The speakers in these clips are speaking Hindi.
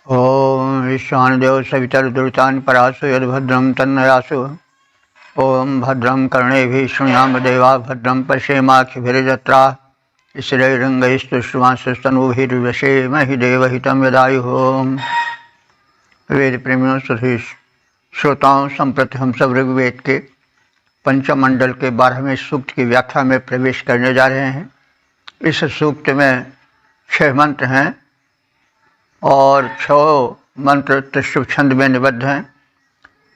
ओम ईशानदेव सवितर्दुरितान् परासु यद्भद्रं तन्नयासु। ओम भद्रं कर्णेभिः शृणुयाम देवा भद्रं पश्येमाक्षिभिर्यजत्राः स्थिरैरङ्गैस्तुष्टुवांस्तनूभिर्व्यसेमहि देवहितं यदायुः। ओम वेद प्रेमियों सभी श्रोताओं, संप्रति हम सब ऋग्वेद के पंचम मंडल के 12वें सूक्त की व्याख्या में प्रवेश करने जा रहे हैं। इस सूक्त में 6 मंत्र हैं और 6 मंत्र त्रिशुभ छंद में निबद्ध हैं।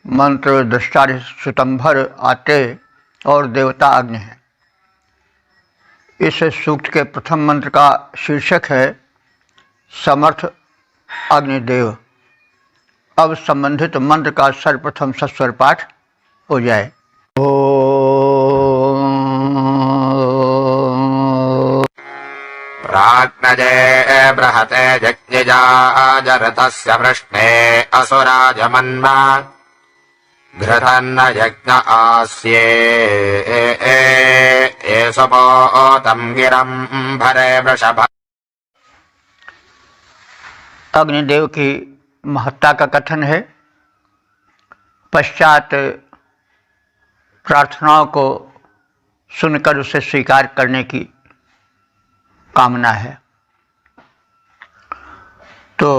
मंत्र दृष्टारि सुतंभर आते और देवता अग्नि है। इस सूक्त के प्रथम मंत्र का शीर्षक है समर्थ अग्निदेव। अब संबंधित मंत्र का सर्वप्रथम सस्वर पाठ हो जाए। प्राज्ञजे बृहते जज्ञजाजरथस्य पृष्ठे असुराजमन्मा घृतन्न यज्ञ आस्ये एषपोतं गिरं भरे वृषभ। अग्निदेव की महत्ता का कथन है। पश्चात प्रार्थनाओं को सुनकर उसे स्वीकार करने की कामना है। तो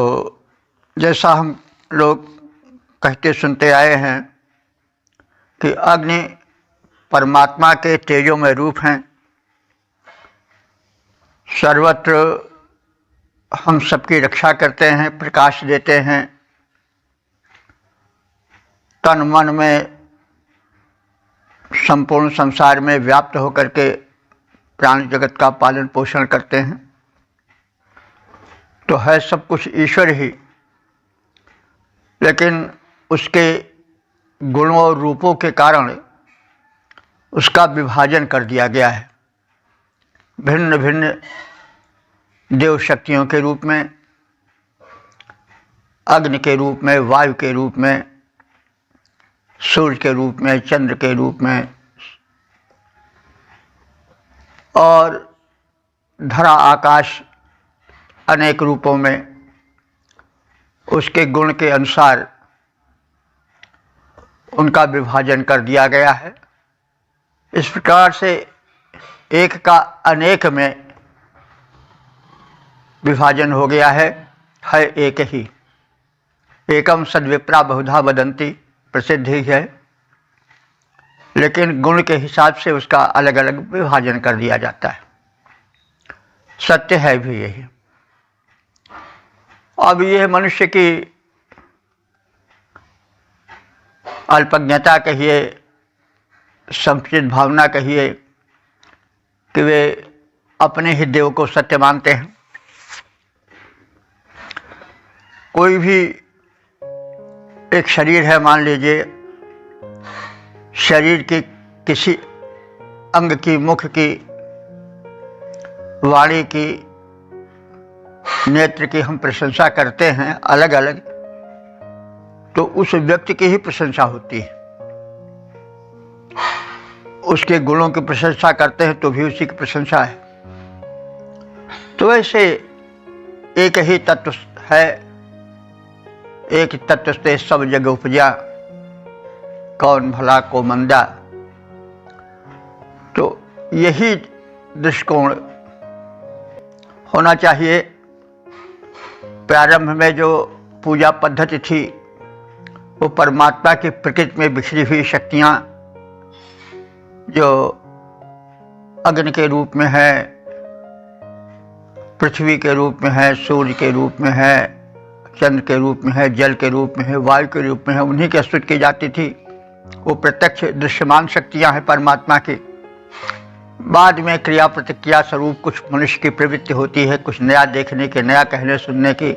जैसा हम लोग कहते सुनते आए हैं कि अग्नि परमात्मा के तेजोमय रूप हैं। सर्वत्र हम सबकी रक्षा करते हैं, प्रकाश देते हैं। तन मन में संपूर्ण संसार में व्याप्त होकर के प्राणी जगत का पालन पोषण करते हैं। तो है सब कुछ ईश्वर ही, लेकिन उसके गुणों और रूपों के कारण उसका विभाजन कर दिया गया है। भिन्न भिन्न देव शक्तियों के रूप में, अग्नि के रूप में, वायु के रूप में, सूर्य के रूप में, चंद्र के रूप में और धरा आकाश अनेक रूपों में उसके गुण के अनुसार उनका विभाजन कर दिया गया है। इस प्रकार से एक का अनेक में विभाजन हो गया है एक ही। एकम सद्विप्रा बहुधा वदन्ति प्रसिद्ध ही है, लेकिन गुण के हिसाब से उसका अलग अलग विभाजन कर दिया जाता है। सत्य है भी यही। अब यह मनुष्य की अल्पज्ञता कहिए, संकुचित भावना कहिए कि वे अपने ही देव को सत्य मानते हैं। कोई भी एक शरीर है, मान लीजिए, शरीर की किसी अंग की, मुख की, वाणी की, नेत्र की हम प्रशंसा करते हैं अलग अलग, तो उस व्यक्ति की ही प्रशंसा होती है। उसके गुणों की प्रशंसा करते हैं तो भी उसी की प्रशंसा है। तो ऐसे एक ही तत्व है, एक तत्व से सब जग उपजा, कौन भला को मंदा। तो यही दृष्टिकोण होना चाहिए। प्रारंभ में जो पूजा पद्धति थी वो परमात्मा की प्रकृति में बिखरी हुई शक्तियाँ जो अग्नि के रूप में है, पृथ्वी के रूप में है, सूर्य के रूप में है, चंद्र के रूप में है, जल के रूप में है, वायु के रूप में है, उन्हीं की स्तुति की जाती थी। वो प्रत्यक्ष दृश्यमान शक्तियाँ हैं परमात्मा की। बाद में क्रिया प्रतिक्रिया स्वरूप कुछ मनुष्य की प्रवृत्ति होती है, कुछ नया देखने की, नया कहने सुनने की।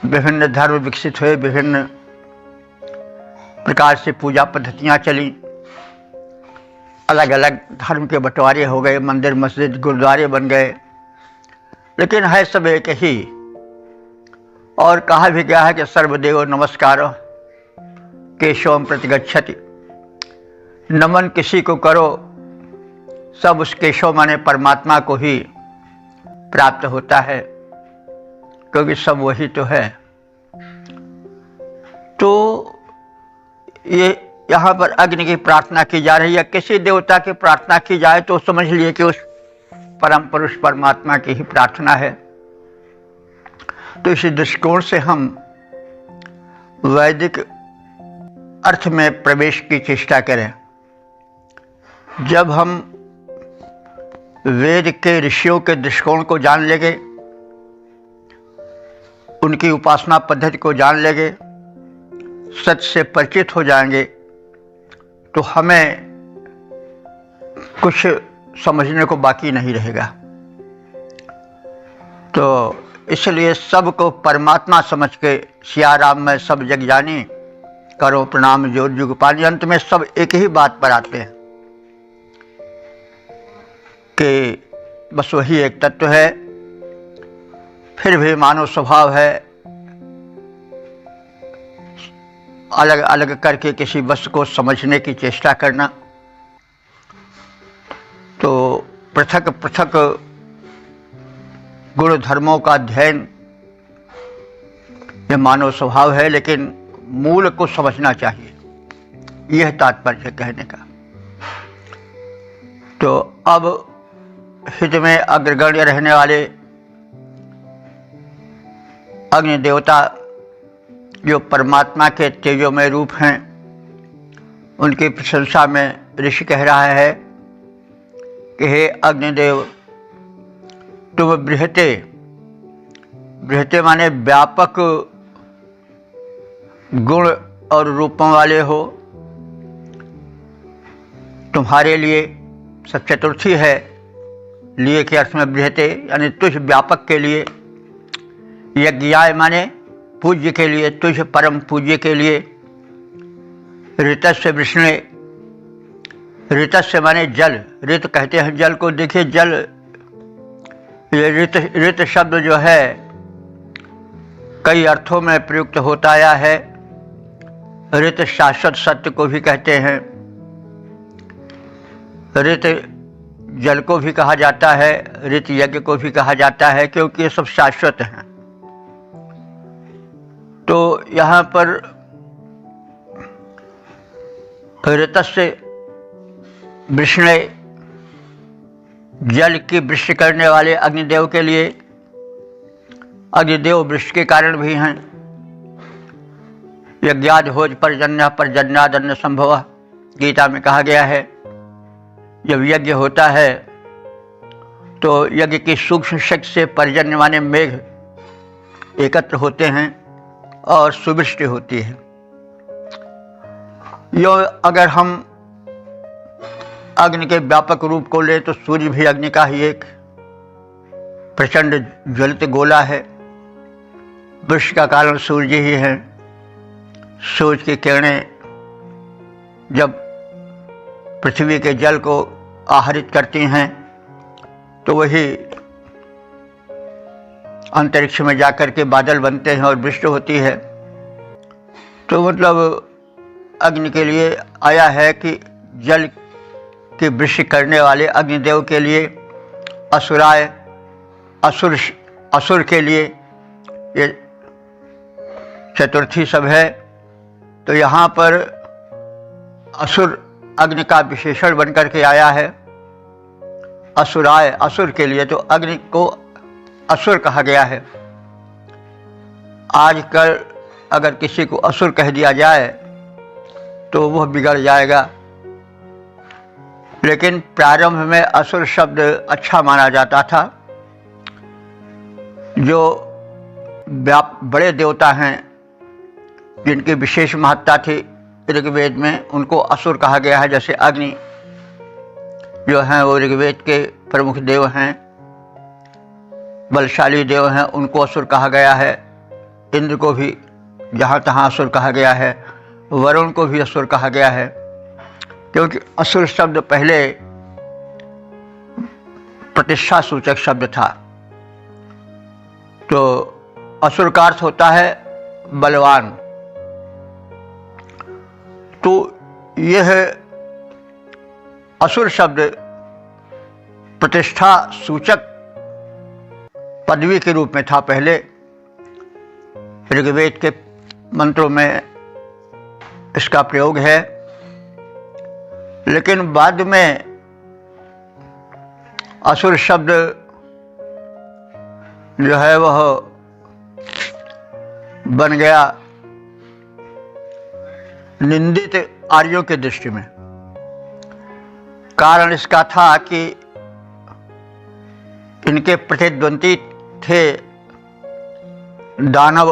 विभिन्न धर्म विकसित हुए, विभिन्न प्रकार से पूजा पद्धतियाँ चली, अलग अलग धर्म के बंटवारे हो गए, मंदिर मस्जिद गुरुद्वारे बन गए, लेकिन है सब एक ही। और कहा भी गया है कि सर्वदेव नमस्कारो केशवम प्रतिगच्छति। नमन किसी को करो, सब उस केशव माने परमात्मा को ही प्राप्त होता है। क्योंकि सब वही तो है। तो ये यहाँ पर अग्नि की प्रार्थना की जा रही है। किसी देवता की प्रार्थना की जाए तो समझ लिए कि उस परम पुरुष परमात्मा की ही प्रार्थना है। तो इसी दृष्टिकोण से हम वैदिक अर्थ में प्रवेश की चेष्टा करें। जब हम वेद के ऋषियों के दृष्टिकोण को जान लेंगे, उनकी उपासना पद्धति को जान लेंगे, सत्य से परिचित हो जाएंगे, तो हमें कुछ समझने को बाकी नहीं रहेगा। तो इसलिए सबको परमात्मा समझ के सिया राम में सब जग जानी, करो प्रणाम जोर जुग पानी। अंत में सब एक ही बात पर आते हैं कि बस वही एक तत्व है। फिर भी मानव स्वभाव है अलग अलग करके किसी वस्तु को समझने की चेष्टा करना। तो पृथक पृथक गुण धर्मों का अध्ययन यह मानव स्वभाव है, लेकिन मूल को समझना चाहिए, यह तात्पर्य कहने का। तो अब हित में अग्रगण्य रहने वाले अग्नि देवता जो परमात्मा के तेजोमय रूप हैं, उनकी प्रशंसा में ऋषि कह रहा है कि हे अग्निदेव, तुम बृहते, बृहते माने व्यापक गुण और रूपों वाले हो। तुम्हारे लिए सब चतुर्थी है, लिए के अर्थ में बृहते यानी तुझ व्यापक के लिए, यज्ञाय माने पूज्य के लिए, तुझ परम पूज्य के लिए, ऋतस्य वृष्णे, ऋतस्य माने जल, ऋत कहते हैं जल को। देखिए जल, ये ऋत शब्द जो है कई अर्थों में प्रयुक्त होता आया है। ऋत शाश्वत सत्य को भी कहते हैं, ऋत जल को भी कहा जाता है, ऋत यज्ञ को भी कहा जाता है, क्योंकि ये सब शाश्वत हैं। तो यहाँ पर ऋतस्य वृष्णे, जल की वृष्टि करने वाले अग्निदेव के लिए, अग्निदेव वृष्टि के कारण भी हैं। यज्ञाद होज पर्जन्य पर्जन्यादन्न संभव, गीता में कहा गया है। जब यज्ञ होता है तो यज्ञ की सूक्ष्म शक्ति से पर्जन्य माने मेघ एकत्र होते हैं और सुवृष्टि होती है। यो अगर हम अग्नि के व्यापक रूप को ले तो सूर्य भी अग्नि का ही एक प्रचंड ज्वलित गोला है। वृष्टि का कारण सूर्य ही है। सूर्य की किरणें जब पृथ्वी के जल को आहरित करती हैं तो वही अंतरिक्ष में जाकर के बादल बनते हैं और वृष्टि होती है। तो मतलब अग्नि के लिए आया है कि जल की वृष्टि करने वाले अग्निदेव के लिए, असुराय असुर के लिए ये चतुर्थी सब है। तो यहाँ पर असुर अग्नि का विशेषण बनकर के आया है। असुराय असुर के लिए, तो अग्नि को असुर कहा गया है। आजकल अगर किसी को असुर कह दिया जाए तो वह बिगड़ जाएगा, लेकिन प्रारंभ में असुर शब्द अच्छा माना जाता था। जो बड़े देवता हैं जिनकी विशेष महत्ता थी ऋग्वेद में, उनको असुर कहा गया है। जैसे अग्नि जो हैं वो ऋग्वेद के प्रमुख देव हैं, बलशाली देव हैं, उनको असुर कहा गया है। इंद्र को भी जहाँ तहाँ असुर कहा गया है, वरुण को भी असुर कहा गया है, क्योंकि असुर शब्द पहले प्रतिष्ठा सूचक शब्द था। तो असुर का अर्थ होता है बलवान। तो यह असुर शब्द प्रतिष्ठा सूचक पदवी के रूप में था पहले, ऋग्वेद के मंत्रों में इसका प्रयोग है, लेकिन बाद में असुर शब्द जो है वह बन गया निंदित आर्यों के दृष्टि में। कारण इसका था कि इनके प्रतिद्वंदी थे दानव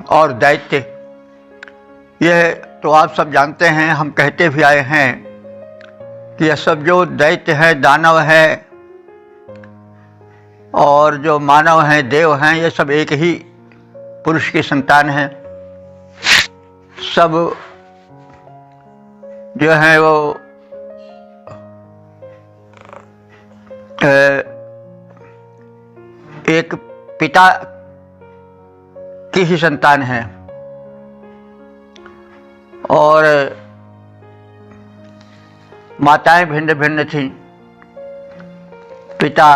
और दैत्य। यह तो आप सब जानते हैं, हम कहते भी आए हैं कि यह सब जो दैत्य है, दानव है और जो मानव हैं, देव हैं, ये सब एक ही पुरुष की संतान हैं। सब जो है वो एक पिता की ही संतान है और माताएं भिन्न भिन्न थीं, पिता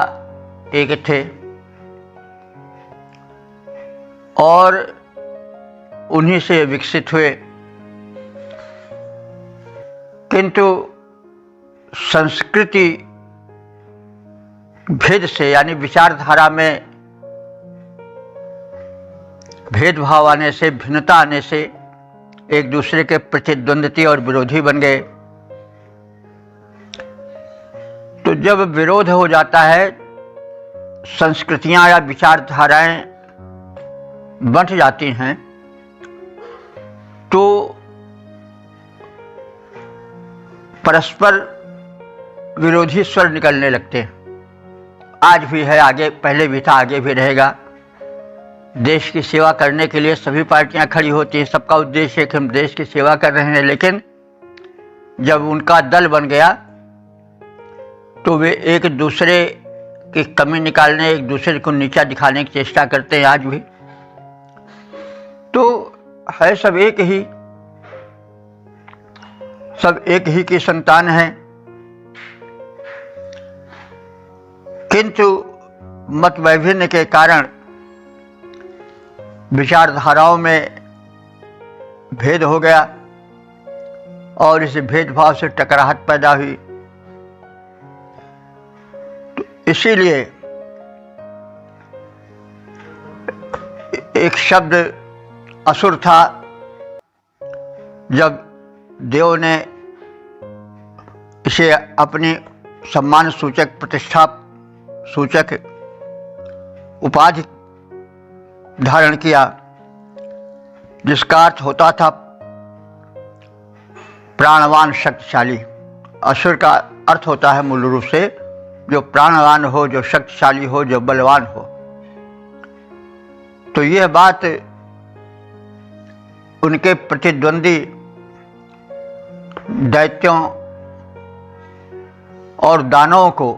एक थे और उन्हीं से विकसित हुए। किंतु संस्कृति भेद से, यानी विचारधारा में भेदभाव आने से, भिन्नता आने से एक दूसरे के प्रतिद्वंदी और विरोधी बन गए। तो जब विरोध हो जाता है, संस्कृतियां या विचारधाराएं बंट जाती हैं, तो परस्पर विरोधी स्वर निकलने लगते हैं। आज भी है, आगे पहले भी था, आगे भी रहेगा। देश की सेवा करने के लिए सभी पार्टियां खड़ी होती हैं, सबका उद्देश्य है कि हम देश की सेवा कर रहे हैं, लेकिन जब उनका दल बन गया तो वे एक दूसरे की कमी निकालने, एक दूसरे को नीचा दिखाने की चेष्टा करते हैं आज भी। तो है सब एक ही की संतान है, किंतु मत वैभिन्न के कारण विचारधाराओं में भेद हो गया और इस भेदभाव से टकराहट पैदा हुई। तो इसीलिए एक शब्द असुर था। जब देव ने इसे अपनी सम्मान सूचक, प्रतिष्ठा सूचक उपाधि धारण किया, जिसका अर्थ होता था प्राणवान शक्तिशाली। असुर का अर्थ होता है मूल रूप से जो प्राणवान हो, जो शक्तिशाली हो, जो बलवान हो। तो यह बात उनके प्रतिद्वंदी दैत्यों और दानवों को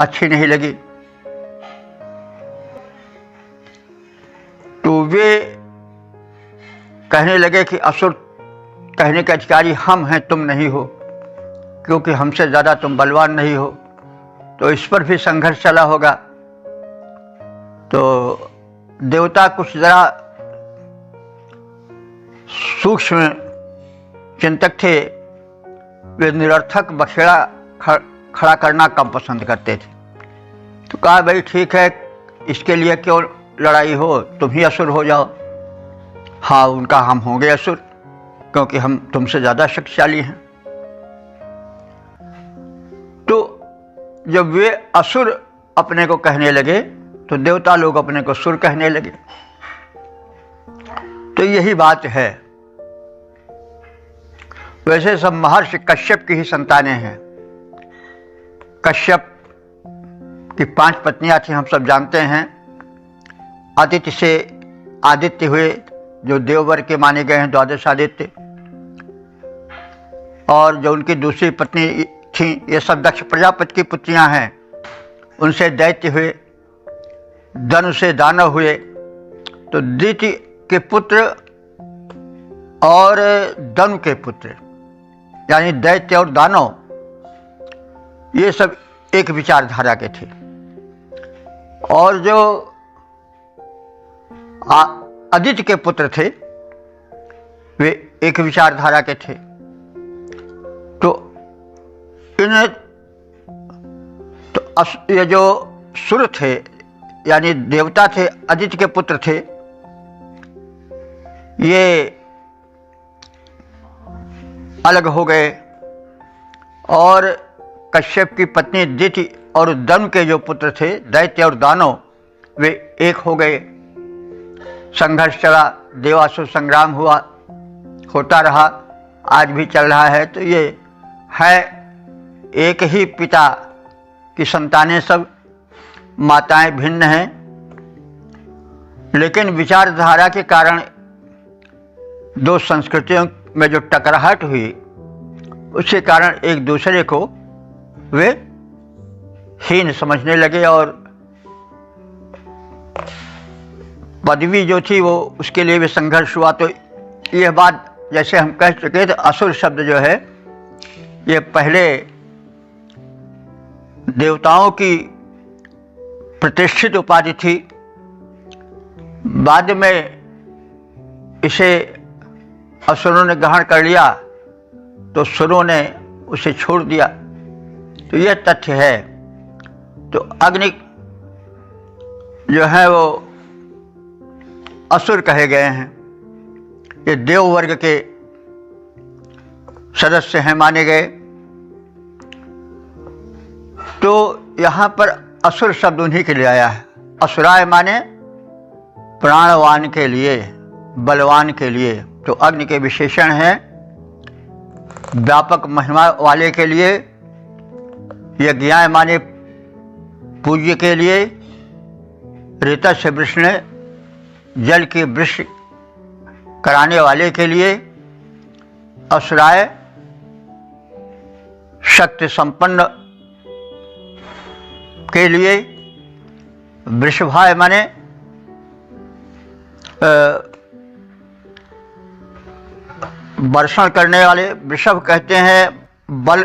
अच्छी नहीं लगी। तो वे कहने लगे कि असुर कहने के अधिकारी हम हैं, तुम नहीं हो, क्योंकि हमसे ज़्यादा तुम बलवान नहीं हो। तो इस पर भी संघर्ष चला होगा। तो देवता कुछ ज़रा सूक्ष्म चिंतक थे, वे निरर्थक बखेड़ा खड़ा करना कम पसंद करते थे। तो कहा भाई ठीक है, इसके लिए क्यों लड़ाई हो, तुम ही असुर हो जाओ। हाँ, उनका हम होंगे असुर, क्योंकि हम तुमसे ज़्यादा शक्तिशाली हैं। तो जब वे असुर अपने को कहने लगे तो देवता लोग अपने को सुर कहने लगे। तो यही बात है। वैसे सब महर्षि कश्यप की ही संतानें हैं। कश्यप की 5 पत्नियां थी, हम सब जानते हैं। आदित्य से आदित्य हुए, जो देववर के माने गए हैं, द्वादश आदित्य। और जो उनकी दूसरी पत्नी थी, ये सब दक्ष प्रजापति की पुत्रियां हैं। उनसे दैत्य हुए, धनु से दानव हुए। तो दिति के पुत्र और धनु के पुत्र, यानी दैत्य और दानव, ये सब एक विचारधारा के थे। और जो आदित्य के पुत्र थे, वे एक विचारधारा के थे। तो ये जो सुर थे यानी देवता थे, आदित्य के पुत्र थे, ये अलग हो गए और कश्यप की पत्नी दिति और दनु के जो पुत्र थे, दैत्य और दानव, वे एक हो गए। संघर्ष चला, देवासुर संग्राम हुआ, होता रहा, आज भी चल रहा है। तो ये है एक ही पिता की संतानें, सब माताएं भिन्न हैं, लेकिन विचारधारा के कारण दो संस्कृतियों में जो टकराहट हुई, उसके कारण एक दूसरे को वे हीन समझने लगे और पदवी जो थी वो उसके लिए भी संघर्ष हुआ। तो यह बात जैसे हम कह चुके थे, असुर शब्द जो है ये पहले देवताओं की प्रतिष्ठित उपाधि थी, बाद में इसे असुरों ने ग्रहण कर लिया तो सुरों ने उसे छोड़ दिया। तो यह तथ्य है। तो अग्नि जो है वो असुर कहे गए हैं, ये देव वर्ग के सदस्य हैं, माने गए। तो यहाँ पर असुर शब्द उन्हीं के लिए आया है। असुराय माने प्राणवान के लिए, बलवान के लिए। तो अग्नि के विशेषण हैं व्यापक महिमा वाले के लिए, यज्ञाय माने पूज्य के लिए, ऋतस्य वृष्ण जल की वृष्टि कराने वाले के लिए, असुराय शक्ति संपन्न के लिए, वृषभाय माने वर्षण करने वाले। वृषभ कहते हैं बल,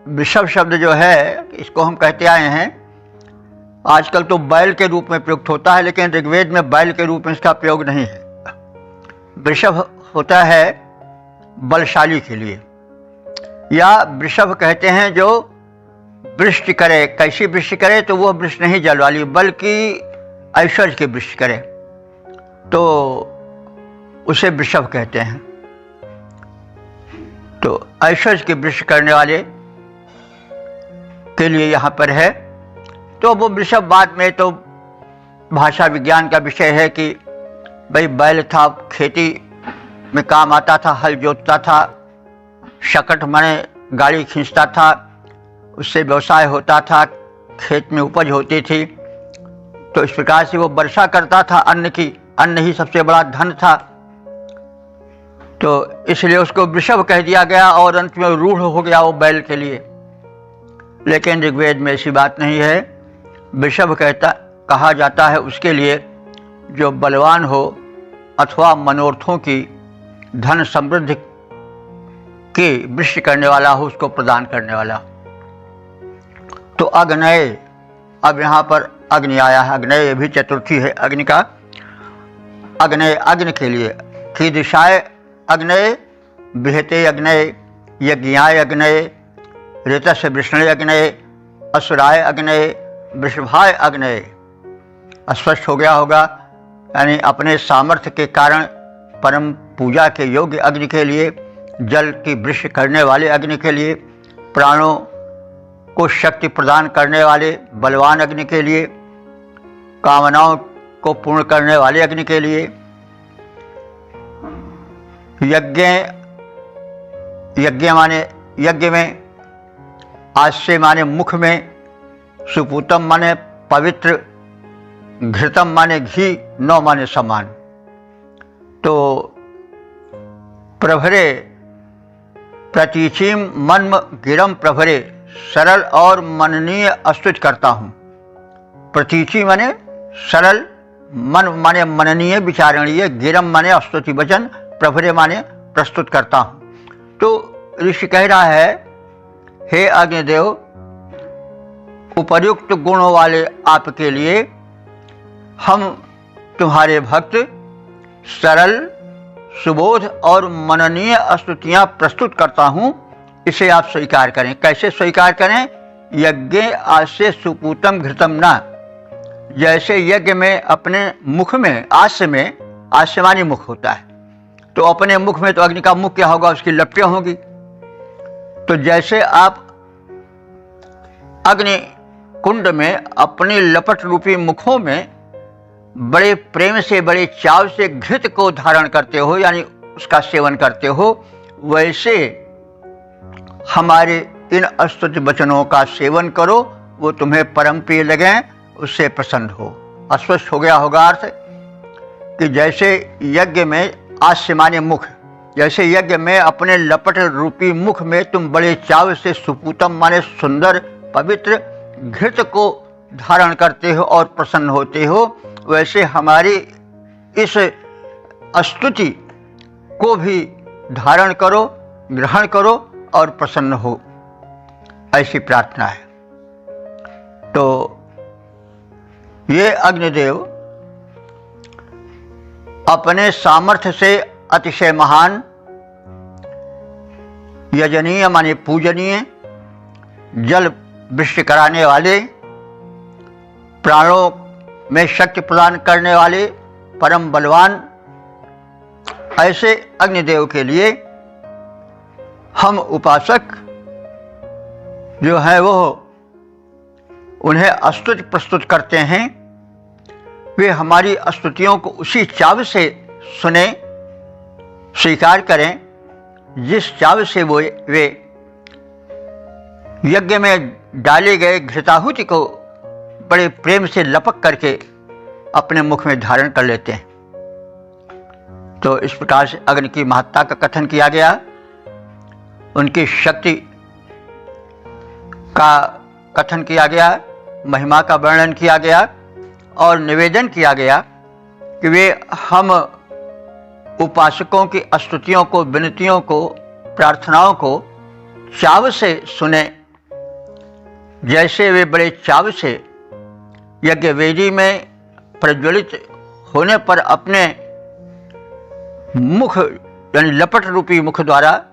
वृषभ शब्द जो है इसको हम कहते आए हैं, आजकल तो बैल के रूप में प्रयुक्त होता है, लेकिन ऋग्वेद में बैल के रूप में इसका प्रयोग नहीं है। वृषभ होता है बलशाली के लिए, या वृषभ कहते हैं जो वृष्टि करे। कैसी वृष्टि करे? तो वह वृष्टि नहीं जल वाली, बल्कि ऐश्वर्य की वृष्टि करे, तो उसे वृषभ कहते हैं। तो ऐश्वर्य की वृष्टि करने वाले के लिए यहाँ पर है। तो वो वृषभ बाद में तो भाषा विज्ञान का विषय है कि भाई बैल था, खेती में काम आता था, हल जोतता था, शकट माने गाड़ी खींचता था, उससे व्यवसाय होता था, खेत में उपज होती थी। तो इस प्रकार से वो वर्षा करता था अन्न की, अन्न ही सबसे बड़ा धन था। तो इसलिए उसको वृषभ कह दिया गया और अंत में रूढ़ हो गया वो बैल के लिए। लेकिन ऋग्वेद में ऐसी बात नहीं है। वृषभ कहा जाता है उसके लिए जो बलवान हो अथवा मनोरथों की, धन समृद्धि की वृष्टि करने वाला हो, उसको प्रदान करने वाला। तो अग्नय, अब यहाँ पर अग्नि आया है, अग्नय भी चतुर्थी है अग्नि का। अग्नय अग्नि के लिए, कीदृशाय अग्नय, बृहते अग्नय, यज्ञाय अग्नय, ऋतस्य वृष्णय अग्नय, असुराय अग्नय, वृषभाय अग्नय। स्पष्ट हो गया होगा। यानी अपने सामर्थ्य के कारण परम पूजा के योग्य अग्नि के लिए, जल की वृष्टि करने वाले अग्नि के लिए, प्राणों को शक्ति प्रदान करने वाले बलवान अग्नि के लिए, कामनाओं को पूर्ण करने वाले अग्नि के लिए, यज्ञ माने यज्ञ में, आस्य माने मुख में, सुपूतम माने पवित्र, घृतम माने घी, नौ माने समान। तो प्रभरे प्रतीचीम मन्म गिरम प्रभरे, सरल और मननीय स्तुति करता हूँ। प्रतीचि माने सरल, मन माने मननीय विचारणीय, गिरम माने स्तुति वचन, प्रभरे माने प्रस्तुत करता हूँ। तो ऋषि कह रहा है, हे अग्निदेव, उपर्युक्त गुणों वाले आपके लिए हम तुम्हारे भक्त सरल, सुबोध और मननीय स्तुतियां प्रस्तुत करता हूं, इसे आप स्वीकार करें। कैसे स्वीकार करें? यज्ञ आस्य सुपूतम घृतम न। जैसे यज्ञ में अपने मुख में, आस्यमानी मुख होता है, तो अपने मुख में तो अग्नि का मुख क्या होगा? उसकी लपटें होगी। तो जैसे आप अग्नि कुंड में अपनी लपट रूपी मुखों में बड़े प्रेम से, बड़े चाव से घृत को धारण करते हो, यानी उसका सेवन करते हो, वैसे हमारे इन स्तुति वचनों का सेवन करो, वो तुम्हें परम प्रिय लगें, उससे प्रसन्न हो। अस्पष्ट हो गया होगा अर्थ कि जैसे यज्ञ में आस्यमान्य मुख, जैसे यज्ञ में अपने लपट रूपी मुख में तुम बड़े चाव से सुपूतम माने सुंदर पवित्र घृत को धारण करते हो और प्रसन्न होते हो, वैसे हमारी इस स्तुति को भी धारण करो, ग्रहण करो और प्रसन्न हो, ऐसी प्रार्थना है। तो ये अग्निदेव अपने सामर्थ्य से अतिशय महान, यजनीय माने पूजनीय, जल वृष्टि कराने वाले, प्राणों में शक्ति प्रदान करने वाले, परम बलवान, ऐसे अग्निदेव के लिए हम उपासक जो है वो उन्हें स्तुति प्रस्तुत करते हैं। वे हमारी स्तुतियों को उसी चाव से सुने, स्वीकार करें जिस चाव से वे यज्ञ में डाले गए घृताहुति को बड़े प्रेम से लपक करके अपने मुख में धारण कर लेते हैं। तो इस प्रकार से अग्नि की महत्ता का कथन किया गया, उनकी शक्ति का कथन किया गया, महिमा का वर्णन किया गया और निवेदन किया गया कि वे हम उपासकों की स्तुतियों को, विनतियों को, प्रार्थनाओं को चाव से सुने। जैसे वे बड़े चाव से यज्ञ वेदी में प्रज्वलित होने पर अपने मुख यानी लपट रूपी मुख द्वारा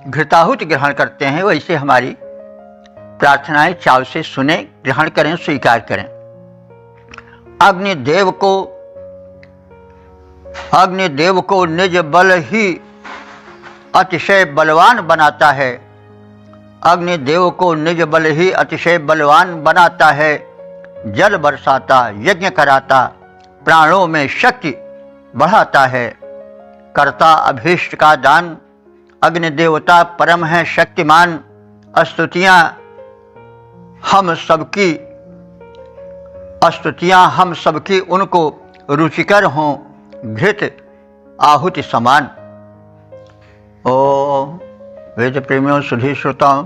घृताहुति ग्रहण करते हैं, वैसे हमारी प्रार्थनाएं चाव से सुने, ग्रहण करें, स्वीकार करें। अग्निदेव को निज बल ही अतिशय बलवान बनाता है। अग्निदेव को निज बल ही अतिशय बलवान बनाता है। जल बरसाता, यज्ञ कराता, प्राणों में शक्ति बढ़ाता है। करता अभीष्ट का दान, अग्निदेवता परम है शक्तिमान। स्तुतियां हम सबकी उनको रुचिकर हों, घृत आहुति समान। ओम वेद प्रेमियों, सुधी श्रोताओं,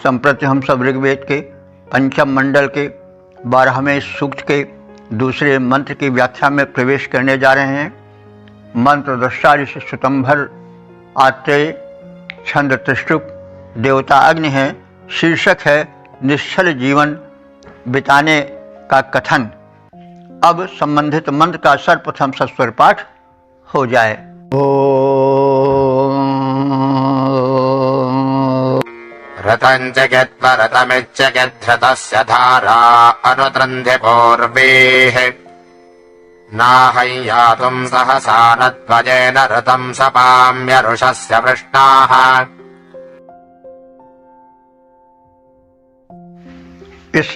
संप्रति हम सब ऋग्वेद के पंचम मंडल के 12वें सूक्त के दूसरे मंत्र की व्याख्या में प्रवेश करने जा रहे हैं। मंत्र दृष्टा ऋषि सुतंभर आत्रेय, छंद त्रिष्टुप, देवता अग्नि है, शीर्षक है निश्चल जीवन बिताने का कथन। अब संबंधित मंत्र का सर्वप्रथम सस्वर पाठ हो जाए। रतं जगत्परतमिच्चगद्धृतस्य धारा अनुत्रन्ध्य पूर्वेः नाहय्यातुं सहसा न त्वजेन ऋतं सपाम्यरुषस्य वृष्णाः। इस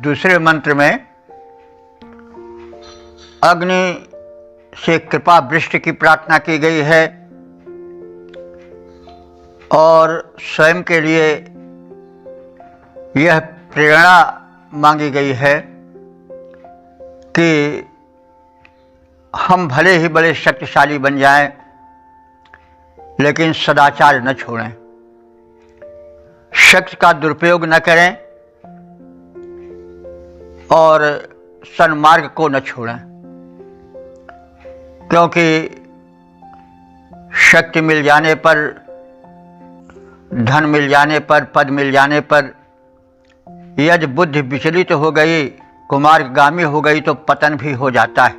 दूसरे मंत्र में अग्नि से कृपा वृष्टि की प्रार्थना की गई है और स्वयं के लिए यह प्रेरणा मांगी गई है कि हम भले ही बड़े शक्तिशाली बन जाएं, लेकिन सदाचार न छोड़ें, शक्ति का दुरुपयोग न करें और सन्मार्ग को न छोड़ें। क्योंकि शक्ति मिल जाने पर, धन मिल जाने पर, पद मिल जाने पर यदि बुद्धि विचलित हो गई, कुमार्गामी हो गई, तो पतन भी हो जाता है।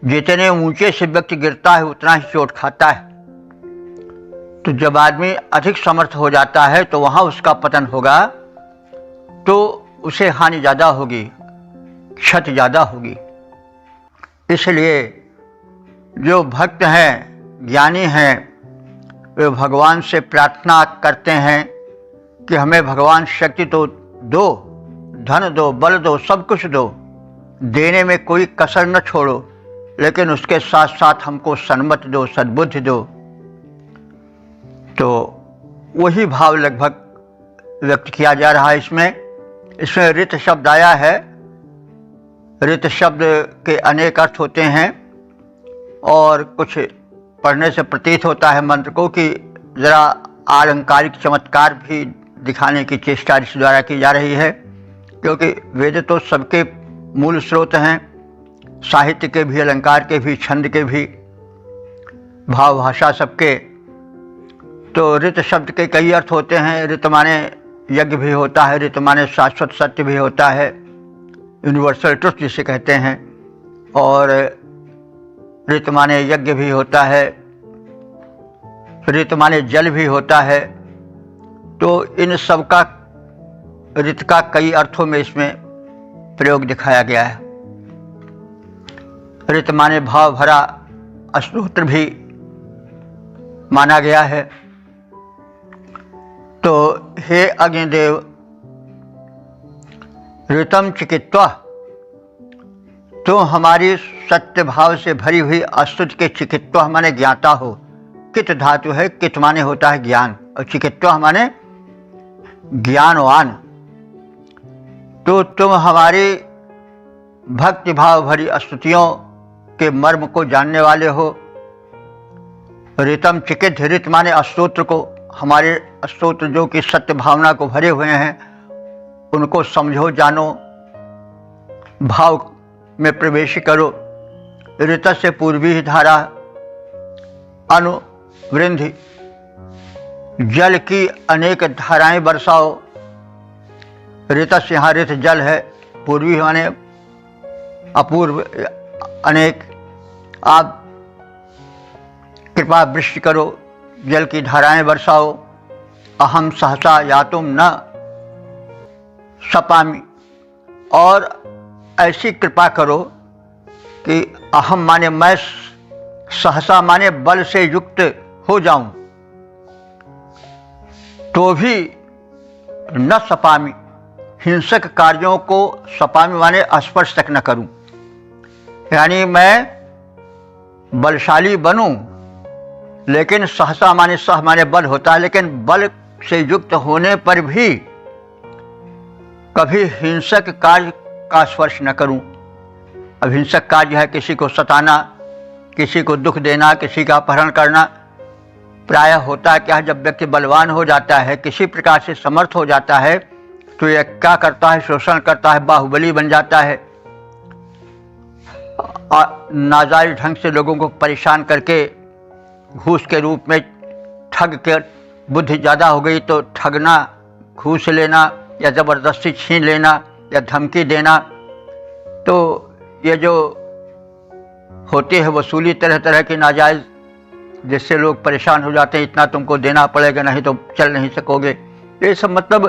जितने ऊंचे से व्यक्ति गिरता है उतना ही चोट खाता है। तो जब आदमी अधिक समर्थ हो जाता है तो वहां उसका पतन होगा, तो उसे हानि ज़्यादा होगी, क्षति ज़्यादा होगी। इसलिए जो भक्त हैं, ज्ञानी हैं, वे भगवान से प्रार्थना करते हैं कि हमें भगवान शक्ति तो दो, धन दो, बल दो, सब कुछ दो, देने में कोई कसर न छोड़ो, लेकिन उसके साथ साथ हमको सन्मति दो, सद्बुद्धि दो। तो वही भाव लगभग व्यक्त किया जा रहा है इसमें ऋत शब्द आया है। ऋत शब्द के अनेक अर्थ होते हैं और कुछ पढ़ने से प्रतीत होता है मंत्र को कि जरा आलंकारिक चमत्कार भी दिखाने की चेष्टा इस द्वारा की जा रही है, क्योंकि वेद तो सबके मूल स्रोत हैं, साहित्य के भी, अलंकार के भी, छंद के भी, भाव भाषा सबके। तो ऋत शब्द के कई अर्थ होते हैं। ऋत माने यज्ञ भी होता है, ऋत माने शाश्वत सत्य भी होता है, यूनिवर्सल ट्रुथ जिसे कहते हैं, और ऋत माने यज्ञ भी होता है, ऋत माने जल भी होता है। तो इन सब का ऋत का कई अर्थों में इसमें प्रयोग दिखाया गया है। ऋत माने भाव भरा स्तोत्र भी माना गया है। तो हे अग्निदेव, ऋतम चिकित्वा, तो हमारी सत्य भाव से भरी हुई स्तुति के चिकित्वा माने ज्ञाता हो। कित धातु है, कित माने होता है ज्ञान, और चिकित्वा माने ज्ञानवान। तो तुम हमारी भक्ति भाव भरी स्तुतियों के मर्म को जानने वाले हो। ऋतम चिकित, ऋत माने स्तोत्र को, हमारे स्तोत्र जो कि सत्य भावना को भरे हुए हैं उनको समझो, जानो, भाव में प्रवेश करो। ऋत से पूर्वी धारा, अनुवृंधि, जल की अनेक धाराएं बरसाओ। ऋत से यहाँ ऋत जल है, पूर्वी माने अपूर्व, अनेक। आप कृपा वृष्टि करो, जल की धाराएं बरसाओ। अहम सहसा यातुम न सपामि, और ऐसी कृपा करो कि अहम माने मैं, सहसा माने बल से युक्त हो जाऊं, तो भी न सपामि, हिंसक कार्यों को सपामि माने स्पर्श तक न करूं। यानी मैं बलशाली बनूं, लेकिन सहसा माने, सह माने बल होता है, लेकिन बल से युक्त होने पर भी कभी हिंसक कार्य का स्पर्श न करूं। अब हिंसक कार्य है किसी को सताना, किसी को दुख देना, किसी का अपहरण करना। प्रायः होता है क्या, जब व्यक्ति बलवान हो जाता है, किसी प्रकार से समर्थ हो जाता है, तो यह क्या करता है, शोषण करता है, बाहुबली बन जाता है, नाजायज ढंग से लोगों को परेशान करके घूस के रूप में ठग के, बुद्धि ज़्यादा हो गई तो ठगना, घूस लेना या ज़बरदस्ती छीन लेना या धमकी देना। तो ये जो होती है वसूली तरह तरह की नाजायज़, जिससे लोग परेशान हो जाते हैं, इतना तुमको देना पड़ेगा नहीं तो चल नहीं सकोगे। ये सब मतलब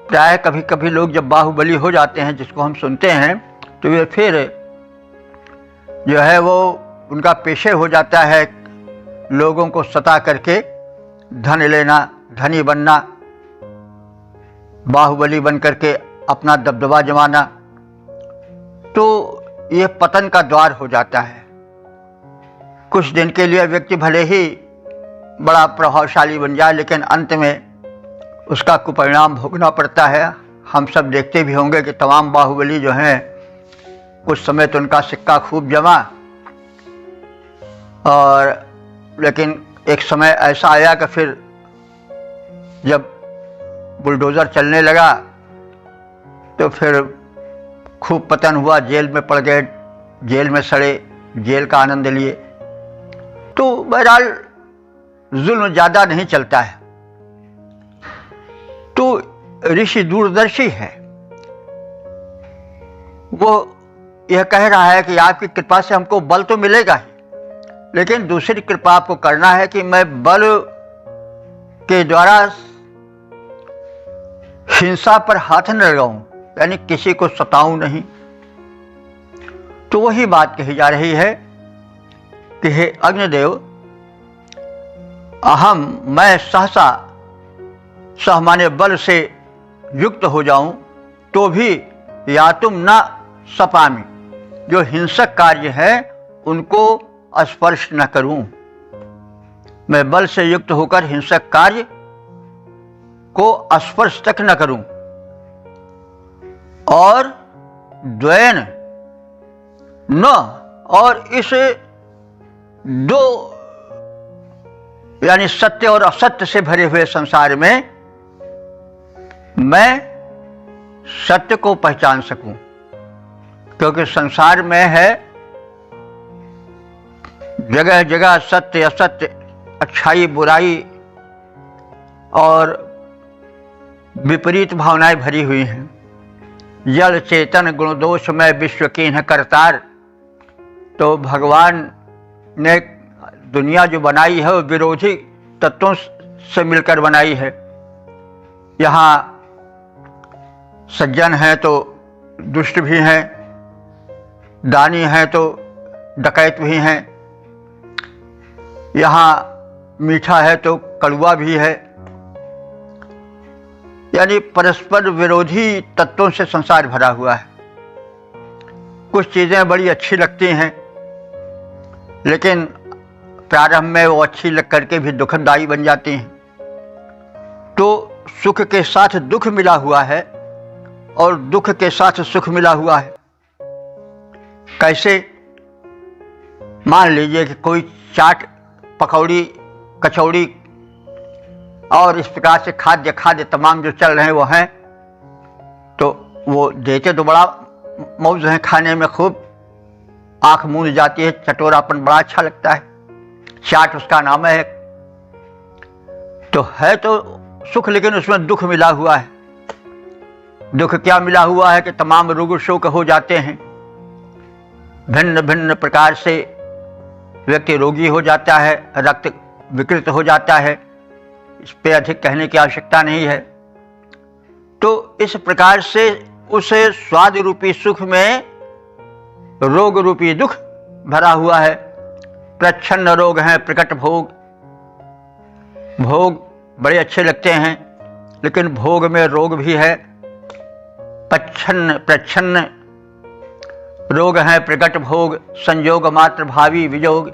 प्राय कभी कभी लोग जब बाहुबली हो जाते हैं, जिसको हम सुनते हैं, तो ये फिर जो है वो उनका पेशे हो जाता है लोगों को सता करके धन लेना, धनी बनना, बाहुबली बन करके अपना दबदबा जमाना। तो यह पतन का द्वार हो जाता है। कुछ दिन के लिए व्यक्ति भले ही बड़ा प्रभावशाली बन जाए, लेकिन अंत में उसका कुपरिणाम भोगना पड़ता है। हम सब देखते भी होंगे कि तमाम बाहुबली जो हैं, कुछ समय तो उनका सिक्का खूब जमा, और लेकिन एक समय ऐसा आया कि फिर जब बुलडोज़र चलने लगा तो फिर खूब पतन हुआ, जेल में पड़ गए, जेल में सड़े, जेल का आनंद लिए। तो बहरहाल जुल्म ज़्यादा नहीं चलता है। तो ऋषि दूरदर्शी है, वो यह कह रहा है कि आपकी कृपा से हमको बल तो मिलेगा ही, लेकिन दूसरी कृपा आपको करना है कि मैं बल के द्वारा हिंसा पर हाथ न लगाऊं, यानी किसी को सताऊं नहीं। तो वही बात कही जा रही है कि हे अग्निदेव, मैं सहसा सहमाने बल से युक्त हो जाऊं तो भी या तुम न सपामी, जो हिंसक कार्य है उनको स्पर्श न करूं। मैं बल से युक्त होकर हिंसक कार्य को स्पर्श तक न करूं। और द्वैन न, और इस दो यानी सत्य और असत्य से भरे हुए संसार में मैं सत्य को पहचान सकूं, क्योंकि संसार में है जगह जगह सत्य असत्य, अच्छाई बुराई और विपरीत भावनाएं भरी हुई हैं। जल चेतन गुण दोष में विश्व कीन्ह करतार। तो भगवान ने दुनिया जो बनाई है वो विरोधी तत्वों से मिलकर बनाई है। यहाँ सज्जन हैं तो दुष्ट भी हैं, दानी हैं तो डकैत भी हैं, यहाँ मीठा है तो कड़वा भी है, यानी परस्पर विरोधी तत्वों से संसार भरा हुआ है। कुछ चीज़ें बड़ी अच्छी लगती हैं, लेकिन प्रारंभ में वो अच्छी लग करके भी दुखदायी बन जाती हैं। तो सुख के साथ दुख मिला हुआ है और दुख के साथ सुख मिला हुआ है। कैसे? मान लीजिए कि कोई चाट, पकौड़ी, कचौड़ी और इस प्रकार से खाद्य तमाम जो चल रहे हैं वो हैं, तो वो देते तो बड़ा मौज है खाने में, खूब आंख मूंद जाती है, चटोरापन बड़ा अच्छा लगता है, चाट उसका नाम है। तो है तो सुख, लेकिन उसमें दुख मिला हुआ है। दुख क्या मिला हुआ है कि तमाम रोग शोक हो जाते हैं, भिन्न भिन्न प्रकार से व्यक्ति रोगी हो जाता है, रक्त विकृत हो जाता है। इस पे अधिक कहने की आवश्यकता नहीं है। तो इस प्रकार से उस स्वाद रूपी सुख में रोग रूपी दुख भरा हुआ है। प्रच्छन्न रोग हैं, प्रकट भोग। भोग बड़े अच्छे लगते हैं, लेकिन भोग में रोग भी है। प्रच्छन्न रोग हैं, प्रकट भोग। संयोग मात्र भावी वियोग।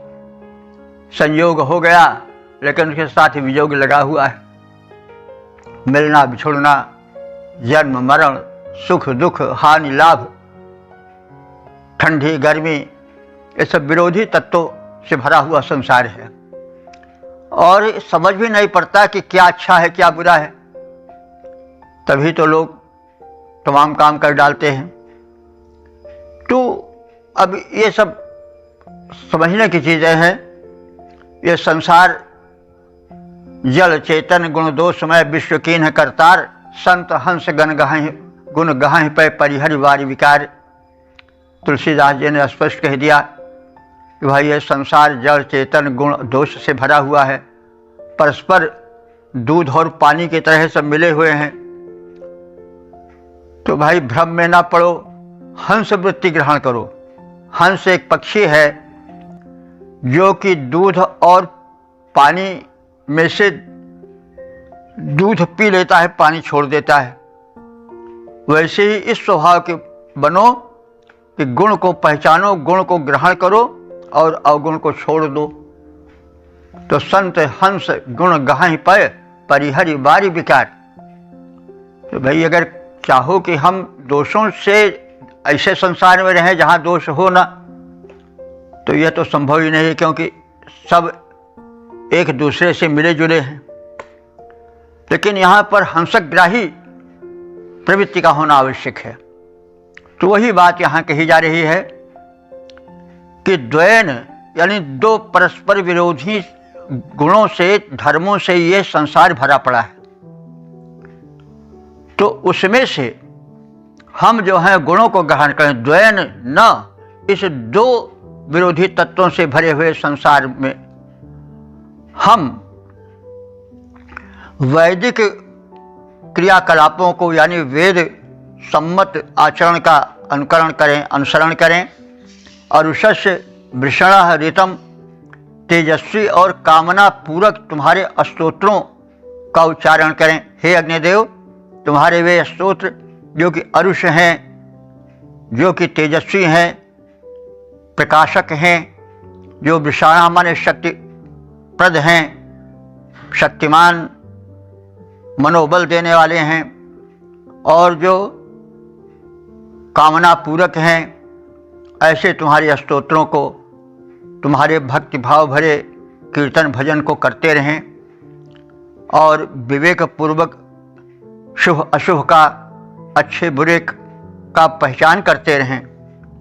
संयोग हो गया लेकिन उसके साथ वियोग लगा हुआ है। मिलना बिछुड़ना, जन्म मरण, सुख दुख, हानि लाभ, ठंडी गर्मी, ये सब विरोधी तत्वों से भरा हुआ संसार है। और समझ भी नहीं पड़ता कि क्या अच्छा है क्या बुरा है। तभी तो लोग तमाम काम कर डालते हैं। तो अब ये सब समझने की चीज़ें हैं। ये संसार जल चेतन गुण दोषमय विश्व कीन्ह करतार। संत हंस गुण गहं पे परिहरि वारि विकार। तुलसीदास जी ने स्पष्ट कह दिया कि भाई ये संसार जल चेतन गुण दोष से भरा हुआ है, परस्पर दूध और पानी की तरह सब मिले हुए हैं। तो भाई भ्रम में ना पड़ो, हंस वृत्ति ग्रहण करो। हंस एक पक्षी है जो कि दूध और पानी में से दूध पी लेता है, पानी छोड़ देता है। वैसे ही इस स्वभाव के बनो कि गुण को पहचानो, गुण को ग्रहण करो और अवगुण को छोड़ दो। तो संत हंस गुण गहं पे परिहरि वारि विकार। तो भाई अगर चाहो कि हम दोषों से ऐसे संसार में रहें जहाँ दोष हो ना, तो यह तो संभव ही नहीं, क्योंकि सब एक दूसरे से मिले जुले हैं। लेकिन यहाँ पर हंसग्राही प्रवृत्ति का होना आवश्यक है। तो वही बात यहाँ कही जा रही है कि द्वैन यानी दो परस्पर विरोधी गुणों से, धर्मों से ये संसार भरा पड़ा है। तो उसमें से हम जो हैं गुणों को ग्रहण करें, द्वैन न, इस दो विरोधी तत्वों से भरे हुए संसार में हम वैदिक क्रियाकलापों को यानी वेद सम्मत आचरण का अनुकरण करें, अनुसरण करें, और उषस्य वृषण ऋतम तेजस्वी और कामना पूरक तुम्हारे स्तोत्रों का उच्चारण करें। हे अग्निदेव, तुम्हारे वे स्तोत्र जो कि अरुष हैं, जो कि तेजस्वी हैं, प्रकाशक हैं, जो विषाणा माने शक्ति प्रद हैं, शक्तिमान मनोबल देने वाले हैं, और जो कामना पूरक हैं, ऐसे तुम्हारे स्तोत्रों को, तुम्हारे भक्ति भाव भरे कीर्तन भजन को करते रहें और विवेक पूर्वक शुभ अशुभ का, अच्छे बुरे का पहचान करते रहें,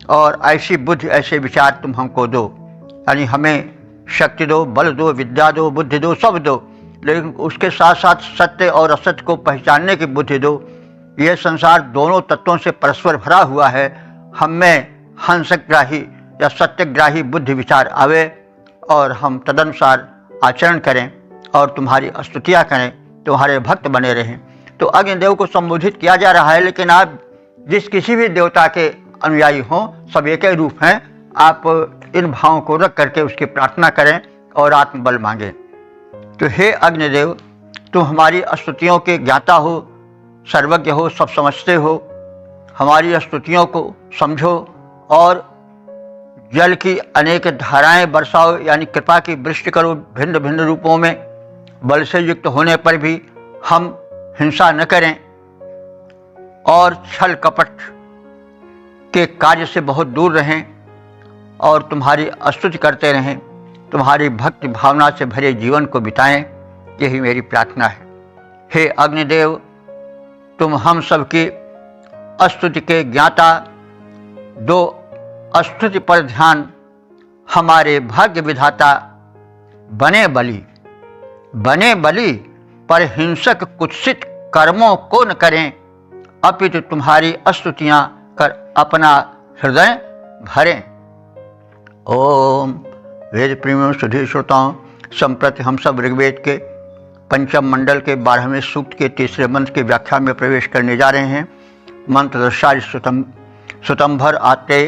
और ऐसी बुद्धि, ऐसे विचार तुम हमको दो, यानी हमें शक्ति दो, बल दो, विद्या दो, बुद्धि दो, सब दो, लेकिन उसके साथ साथ सत्य और असत्य को पहचानने की बुद्धि दो। यह संसार दोनों तत्वों से परस्पर भरा हुआ है, हम में हंसग्राही या सत्यग्राही बुद्धि विचार आवे और हम तदनुसार आचरण करें और तुम्हारी स्तुतियाँ करें, तुम्हारे भक्त बने रहें। तो अग्निदेव को संबोधित किया जा रहा है, लेकिन आप जिस किसी भी देवता के अनुयायी हों, सब एक ही रूप हैं। आप इन भावों को रख करके उसकी प्रार्थना करें और आत्मबल मांगें। तो हे अग्निदेव, तुम हमारी स्तुतियों के ज्ञाता हो, सर्वज्ञ हो, सब समझते हो, हमारी स्तुतियों को समझो और जल की अनेक धाराएं बरसाओ, यानी कृपा की वृष्टि करो भिन्न भिन्न रूपों में। बल से युक्त होने पर भी हम हिंसा न करें और छल कपट के कार्य से बहुत दूर रहें और तुम्हारी स्तुति करते रहें, तुम्हारी भक्ति भावना से भरे जीवन को बिताएं, यही मेरी प्रार्थना है। हे अग्निदेव, तुम हम सब की स्तुति के ज्ञाता, दो स्तुति पर ध्यान हमारे भाग्य विधाता बने बली, बने बली पर हिंसक कुत्सित कर्मों को न करें, अपितु तुम्हारी स्तुतियां कर अपना हृदय भरें। ओम। वेद प्रेमियों, सुधीर श्रोताओं, संप्रति हम सब ऋग्वेद के पंचम मंडल के 12वें सूक्त के तीसरे मंत्र की व्याख्या में प्रवेश करने जा रहे हैं। मंत्र दर्शाय सुतंभर आते,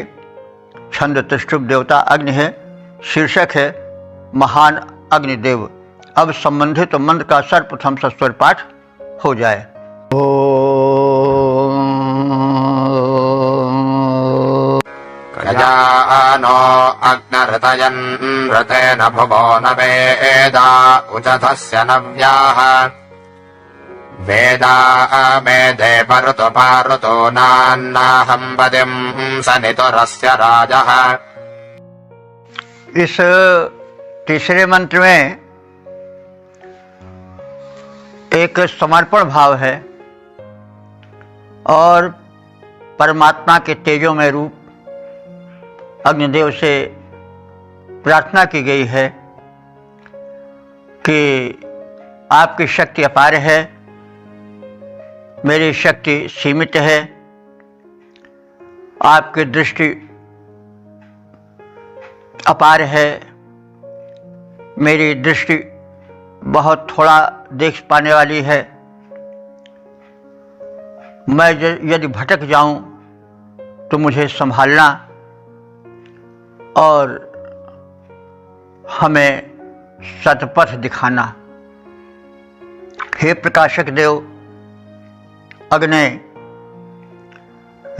छंद त्रिष्टुप देवता अग्नि है, शीर्षक है महान अग्निदेव। अब संबंधित मंत्र का सर्वप्रथम सस्वर पाठ हो जाए। गजानो अग्नऋतयन् ऋतेन भुवो न वेदा उचथस्य नव्याः वेदा मेधे परुतो पारुतो नान्नाहं पदिं सनितुरस्य राजः। इस तीसरे मंत्र में एक समर्पण भाव है और परमात्मा के तेजोमय रूप अग्निदेव से प्रार्थना की गई है कि आपकी शक्ति अपार है, मेरी शक्ति सीमित है, आपकी दृष्टि अपार है, मेरी दृष्टि बहुत थोड़ा देख पाने वाली है। मैं यदि भटक जाऊं तो मुझे संभालना और हमें सतपथ दिखाना। हे प्रकाशक देव, अग्ने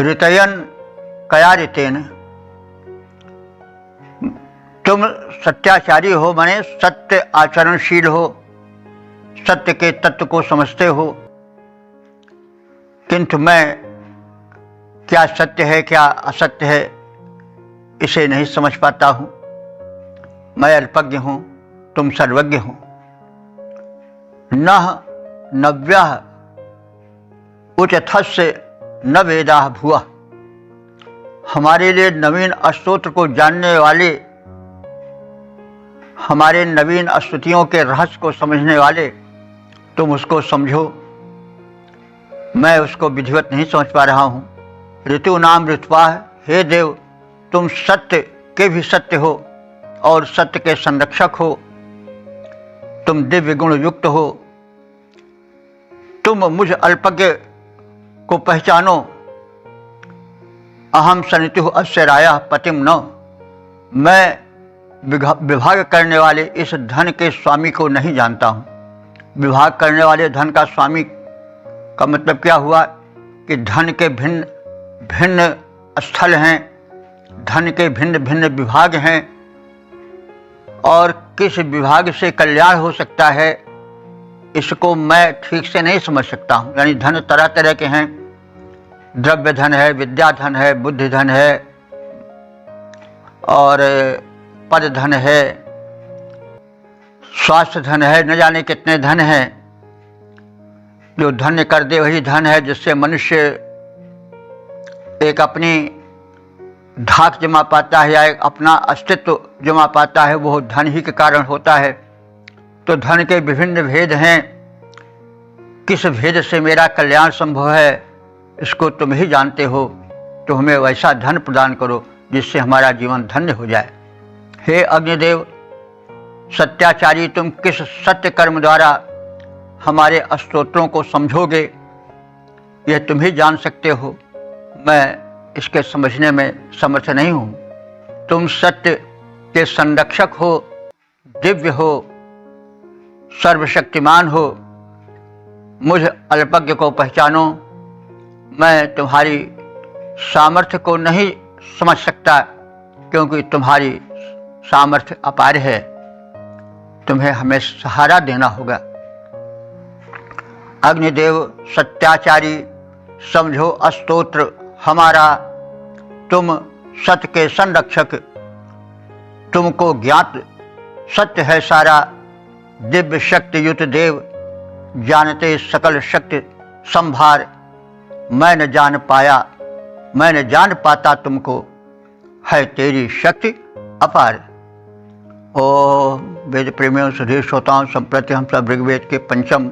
ऋतयन कया ऋतेन, तुम सत्याचारी हो, माने सत्य आचरणशील हो, सत्य के तत्व को समझते हो, किंतु मैं क्या सत्य है क्या असत्य है इसे नहीं समझ पाता हूं। मैं अल्पज्ञ हूं, तुम सर्वज्ञ हो। नः नव्यः उचथस्य न वेदाः भुवः, हमारे लिए नवीन स्तोत्र को जानने वाले, हमारे नवीन स्तुतियों के रहस्य को समझने वाले, तुम उसको समझो। मैं उसको विधिवत नहीं समझ पा रहा हूं, ऋतु नाम ऋतुवाह, हे देव तुम सत्य के भी सत्य हो और सत्य के संरक्षक हो, तुम दिव्य गुण युक्त हो, तुम मुझ अल्पज्ञ को पहचानो। अहम सनितु अस्य राया पतिम न, मैं विभाग करने वाले इस धन के स्वामी को नहीं जानता हूँ। विभाग करने वाले धन का स्वामी का मतलब क्या हुआ कि धन के भिन्न भिन्न स्थल हैं, धन के भिन्न भिन्न विभाग हैं और किस विभाग से कल्याण हो सकता है इसको मैं ठीक से नहीं समझ सकता हूँ। यानी धन तरह तरह के हैं, द्रव्य धन है, विद्या धन है, बुद्धि धन है और पद धन है, स्वास्थ्य धन है, न जाने कितने धन हैं। जो धन्य कर दे वही धन है, जिससे मनुष्य एक अपनी धाक जमा पाता है या एक अपना अस्तित्व जमा पाता है, वो धन ही के कारण होता है। तो धन के विभिन्न भेद हैं, किस भेद से मेरा कल्याण संभव है इसको तुम ही जानते हो, तो हमें वैसा धन प्रदान करो जिससे हमारा जीवन धन्य हो जाए। हे अग्निदेव सत्याचारी, तुम किस सत्य कर्म द्वारा हमारे स्तोत्रों को समझोगे यह तुम ही जान सकते हो, मैं इसके समझने में समर्थ नहीं हूँ। तुम सत्य के संरक्षक हो, दिव्य हो, सर्वशक्तिमान हो, मुझ अल्पज्ञ को पहचानो। मैं तुम्हारी सामर्थ्य को नहीं समझ सकता क्योंकि तुम्हारी सामर्थ्य अपार है, तुम्हें हमें सहारा देना होगा। अग्निदेव सत्याचारी, समझो स्तोत्र हमारा, तुम सत्य के संरक्षक, तुमको ज्ञात सत्य है सारा, दिव्य शक्ति युत देव, जानते सकल शक्ति संभार। मैं न जान पाया, मैं न जान पाता तुमको, है तेरी शक्ति अपार। ओम वेद प्रेमियों सुधीर श्रोताओं, संप्रति हम सब ऋग्वेद के पंचम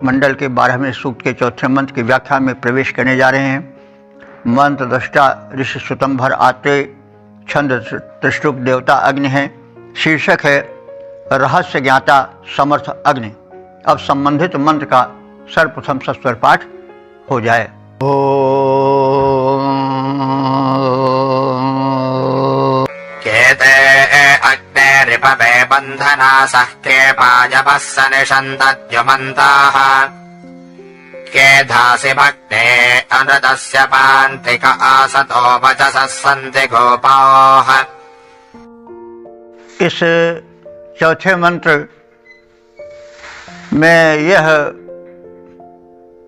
मंडल के 12वें सूक्त के चौथे मंत्र की व्याख्या में प्रवेश करने जा रहे हैं। मंत्र दृष्टा ऋषि सुतंभर आत्रेय, छंद त्रिष्टुप देवता अग्नि है, शीर्षक है रहस्य ज्ञाता समर्थ अग्नि। अब संबंधित मंत्र का सर्वप्रथम सस्वर पाठ हो जाए। केते अग्नेरिपवे बन्धनासः के पायवः सनिषन्तद्युमन्ताः के धासि भक्ते अनृतस्य पान्तिक आसतो वचसः सन्ति गोपाः। इस चौथे मंत्र में यह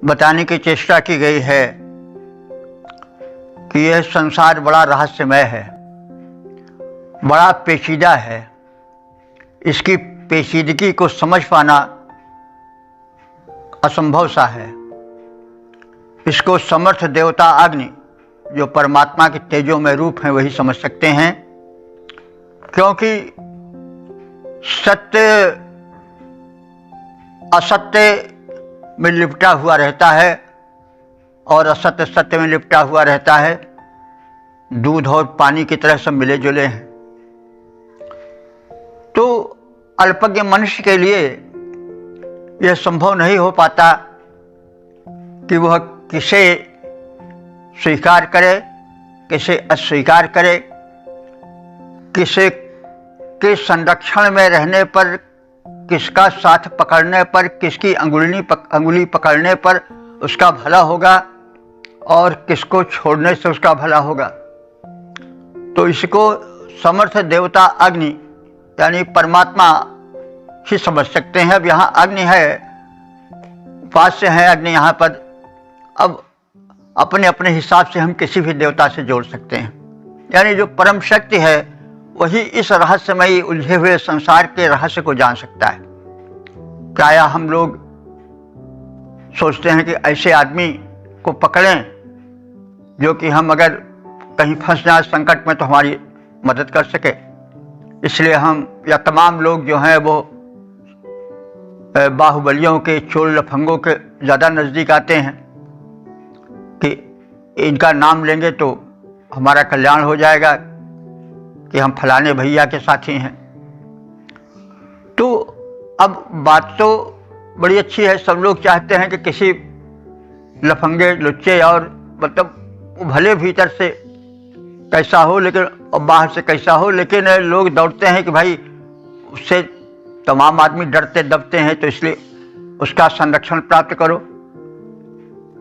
बताने की चेष्टा की गई है कि यह संसार बड़ा रहस्यमय है, बड़ा पेचीदा है। इसकी पेचीदगी को समझ पाना असंभव सा है। इसको समर्थ देवता अग्नि, जो परमात्मा के तेजों में रूप हैं, वही समझ सकते हैं, क्योंकि सत्य असत्य में लिपटा हुआ रहता है और असत्य सत्य में लिपटा हुआ रहता है। दूध और पानी की तरह सब मिले जुले हैं। तो अल्पज्ञ मनुष्य के लिए यह संभव नहीं हो पाता कि वह किसे स्वीकार करे, किसे अस्वीकार करे, किसे के संरक्षण में रहने पर, किसका साथ पकड़ने पर, किसकी अंगुली पकड़ने पर उसका भला होगा और किसको छोड़ने से उसका भला होगा। तो इसको समर्थ देवता अग्नि यानी परमात्मा ही समझ सकते हैं। अब यहाँ अग्नि है, उपास्य है अग्नि यहाँ पर। अब अपने अपने हिसाब से हम किसी भी देवता से जोड़ सकते हैं। यानी जो परम शक्ति है वही इस रहस्यमयी उलझे हुए संसार के रहस्य को जान सकता है। प्रायः हम लोग सोचते हैं कि ऐसे आदमी को पकड़ें जो कि हम अगर कहीं फंस जाए संकट में तो हमारी मदद कर सके। इसलिए हम या तमाम लोग जो हैं वो बाहुबलियों के, चोल लफंगों के ज़्यादा नज़दीक आते हैं कि इनका नाम लेंगे तो हमारा कल्याण हो जाएगा कि हम फलाने भैया के साथी हैं। तो अब बात तो बड़ी अच्छी है, सब लोग चाहते हैं कि किसी लफंगे लुच्चे और मतलब वो भले भीतर से कैसा हो लेकिन और बाहर से कैसा हो, लेकिन लोग दौड़ते हैं कि भाई उससे तमाम आदमी डरते दबते हैं, तो इसलिए उसका संरक्षण प्राप्त करो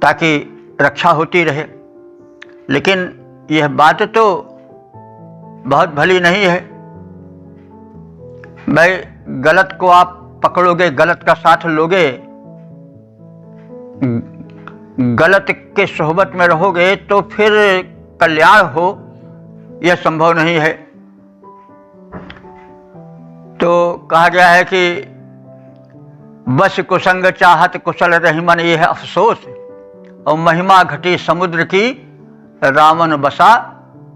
ताकि रक्षा होती रहे। लेकिन यह बात तो बहुत भली नहीं है। भाई गलत को आप पकड़ोगे, गलत का साथ लोगे, गलत के सोहबत में रहोगे तो फिर कल्याण हो यह संभव नहीं है। तो कहा गया है कि बस कुसंग चाहत कुशल रहीमन ये है अफसोस, और महिमा घटी समुद्र की रावण बसा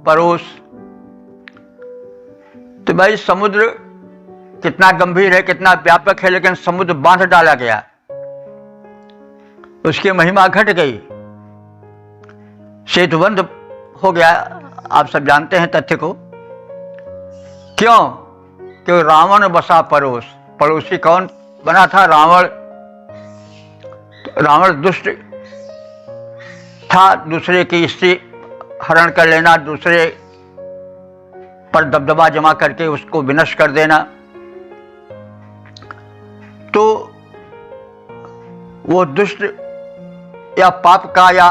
परोस। तो भाई समुद्र कितना गंभीर है, कितना व्यापक है, लेकिन समुद्र बांध डाला गया, उसकी महिमा घट गई, सेतुबंध हो गया। आप सब जानते हैं तथ्य को। क्यों? कि रावण बसा परोस। पड़ोसी कौन बना था? रावण। रावण दुष्ट था, दूसरे की स्त्री हरण कर लेना, दूसरे पर दबदबा जमा करके उसको विनष्ट कर देना। तो वो दुष्ट या पाप का या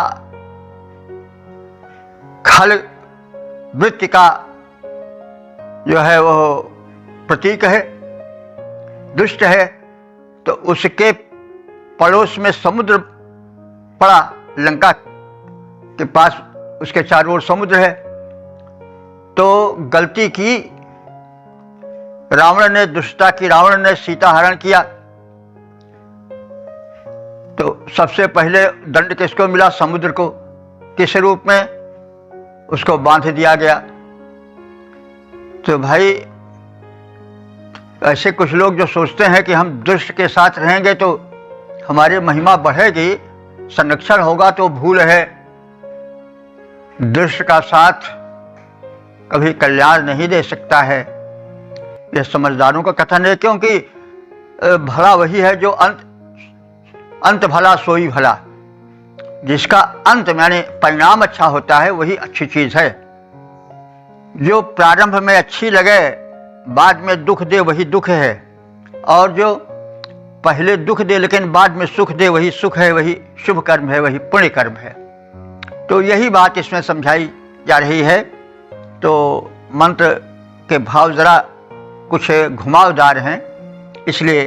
खल वृत्ति का जो है वो प्रतीक है, दुष्ट है। तो उसके पड़ोस में समुद्र पड़ा, लंका के पास उसके चारों ओर समुद्र है। तो गलती की रावण ने, दुष्टता की रावण ने सीता हरण किया। तो सबसे पहले दंड किसको मिला? समुद्र को। किस रूप में? उसको बांध दिया गया। तो भाई ऐसे कुछ लोग जो सोचते हैं कि हम दुष्ट के साथ रहेंगे तो हमारी महिमा बढ़ेगी, संरक्षण होगा, तो भूल है। दुष्ट का साथ कभी कल्याण नहीं दे सकता है, यह समझदारों का कथन है। क्योंकि भला वही है जो अंत भला सोई भला, जिसका अंत यानी परिणाम अच्छा होता है वही अच्छी चीज है। जो प्रारंभ में अच्छी लगे बाद में दुख दे वही दुख है, और जो पहले दुख दे लेकिन बाद में सुख दे वही सुख है, वही शुभ कर्म है, वही पुण्य कर्म है। तो यही बात इसमें समझाई जा रही है। तो मंत्र के भाव जरा कुछ घुमावदार हैं, इसलिए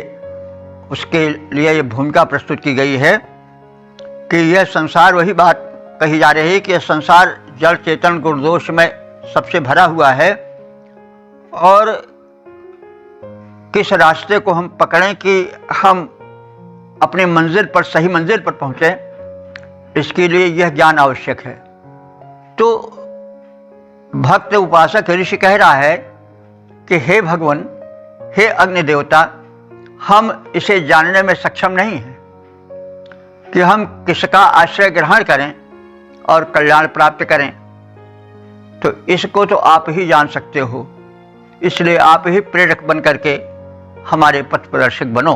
उसके लिए ये भूमिका प्रस्तुत की गई है कि यह संसार, वही बात कही जा रही है कि यह संसार जड़ चेतन गुणदोष में सबसे भरा हुआ है, और किस रास्ते को हम पकड़ें कि हम अपने मंजिल पर, सही मंजिल पर पहुंचे, इसके लिए यह ज्ञान आवश्यक है। तो भक्त उपासक ऋषि कह रहा है कि हे भगवान, हे अग्नि देवता, हम इसे जानने में सक्षम नहीं हैं कि हम किसका आश्रय ग्रहण करें और कल्याण प्राप्त करें। तो इसको तो आप ही जान सकते हो, इसलिए आप ही प्रेरक बन करके हमारे पथ प्रदर्शक बनो।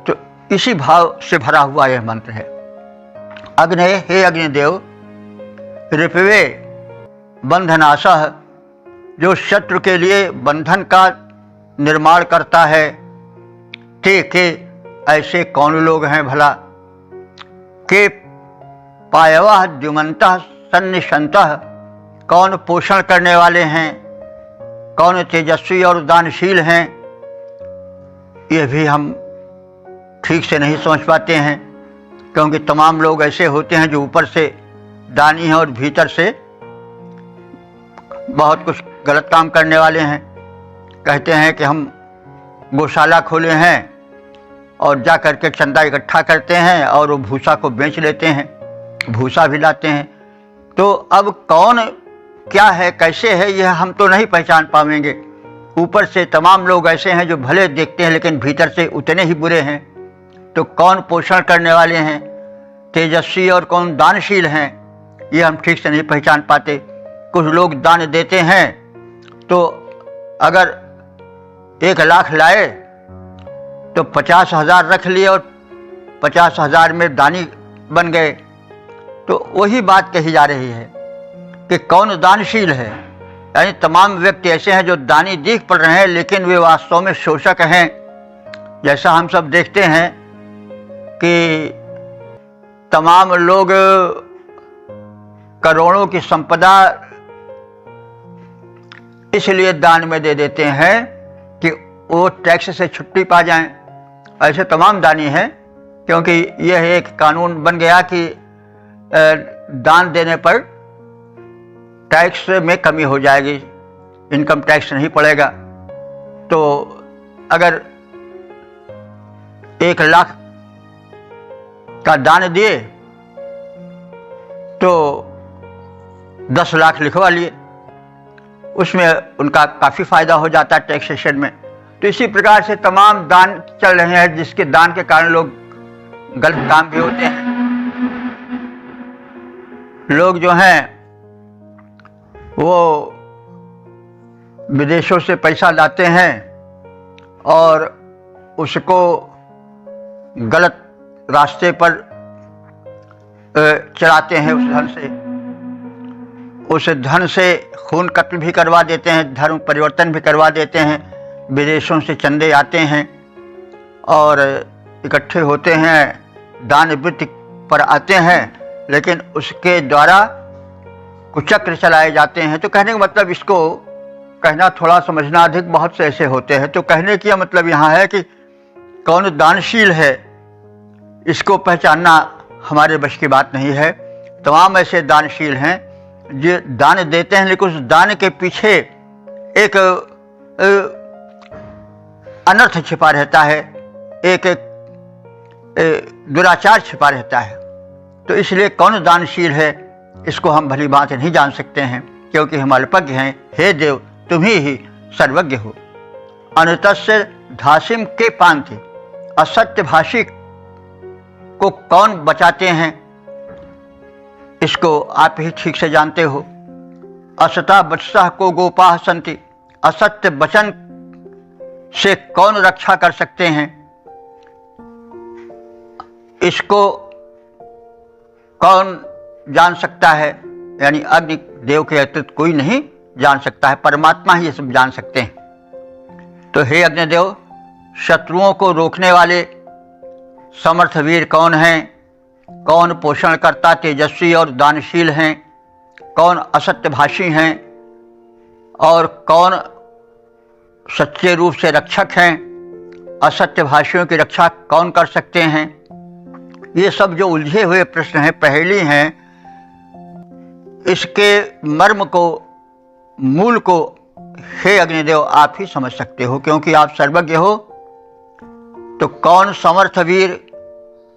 तो इसी भाव से भरा हुआ यह मंत्र है। अग्नि, हे अग्निदेव, ऋपवे बंधनाशः, जो शत्रु के लिए बंधन का निर्माण करता है। ते के, ऐसे कौन लोग हैं भला? के पायवः द्युमन्तः सन्निशन्तः, कौन पोषण करने वाले हैं, कौन तेजस्वी और दानशील हैं, यह भी हम ठीक से नहीं समझ पाते हैं। क्योंकि तमाम लोग ऐसे होते हैं जो ऊपर से दानी हैं और भीतर से बहुत कुछ गलत काम करने वाले हैं। कहते हैं कि हम गौशाला खोले हैं और जा करके चंदा इकट्ठा करते हैं और वो भूसा को बेच लेते हैं, भूसा भी लाते हैं। तो अब कौन क्या है, कैसे है, यह हम तो नहीं पहचान पाएंगे। ऊपर से तमाम लोग ऐसे हैं जो भले देखते हैं लेकिन भीतर से उतने ही बुरे हैं। तो कौन पोषण करने वाले हैं, तेजस्वी, और कौन दानशील हैं, ये हम ठीक से नहीं पहचान पाते। कुछ लोग दान देते हैं तो अगर 1 लाख लाए तो 50,000 रख लिए और 50,000 में दानी बन गए। तो वही बात कही जा रही है कि कौन दानशील है। यानी तमाम व्यक्ति ऐसे हैं जो दानी दिख पड़ रहे हैं लेकिन वे वास्तव में शोषक हैं। जैसा हम सब देखते हैं कि तमाम लोग करोड़ों की संपदा इसलिए दान में दे देते हैं कि वो टैक्स से छुट्टी पा जाएं। ऐसे तमाम दानी हैं, क्योंकि यह एक कानून बन गया कि दान देने पर टैक्स में कमी हो जाएगी, इनकम टैक्स नहीं पड़ेगा। तो अगर 1 लाख का दान दिए तो 10 लाख लिखवा लिए, उसमें उनका काफ़ी फायदा हो जाता है टैक्सेशन में। तो इसी प्रकार से तमाम दान चल रहे हैं, जिसके दान के कारण लोग गलत काम भी होते हैं। लोग जो हैं वो विदेशों से पैसा लाते हैं और उसको गलत रास्ते पर चलाते हैं। उस धन से खून कत्ल भी करवा देते हैं, धर्म परिवर्तन भी करवा देते हैं। विदेशों से चंदे आते हैं और इकट्ठे होते हैं, दान वृत्ति पर आते हैं, लेकिन उसके द्वारा कुचक्र चलाए जाते हैं। तो कहने का मतलब, इसको कहना थोड़ा समझना अधिक, बहुत से ऐसे होते हैं। तो कहने का मतलब यहाँ है कि कौन दानशील है, इसको पहचानना हमारे बश की बात नहीं है। तमाम ऐसे दानशील हैं जो दान देते हैं, लेकिन उस दान के पीछे एक अनर्थ छिपा रहता है, एक दुराचार छिपा रहता है। तो इसलिए कौन दानशील है इसको हम भली बात नहीं जान सकते हैं, क्योंकि हम अल्पज्ञ हैं। हे देव, तुम ही सर्वज्ञ हो। अनुतस्य धासिम के पांति, असत्य भाषी को कौन बचाते हैं, इसको आप ही ठीक से जानते हो। असता बचसा को गोपाह संति, असत्य वचन से कौन रक्षा कर सकते हैं, इसको कौन जान सकता है। यानी अग्नि देव के अतिरिक्त कोई नहीं जान सकता है, परमात्मा ही ये सब जान सकते हैं। तो हे अग्निदेव, शत्रुओं को रोकने वाले समर्थ वीर कौन हैं, कौन पोषण करता तेजस्वी और दानशील हैं, कौन असत्यभाषी हैं और कौन सच्चे रूप से रक्षक हैं। असत्यभाषियों की रक्षा कौन कर सकते हैं। ये सब जो उलझे हुए प्रश्न हैं, पहेली हैं, इसके मर्म को, मूल को हे अग्निदेव आप ही समझ सकते हो, क्योंकि आप सर्वज्ञ हो। तो कौन समर्थ वीर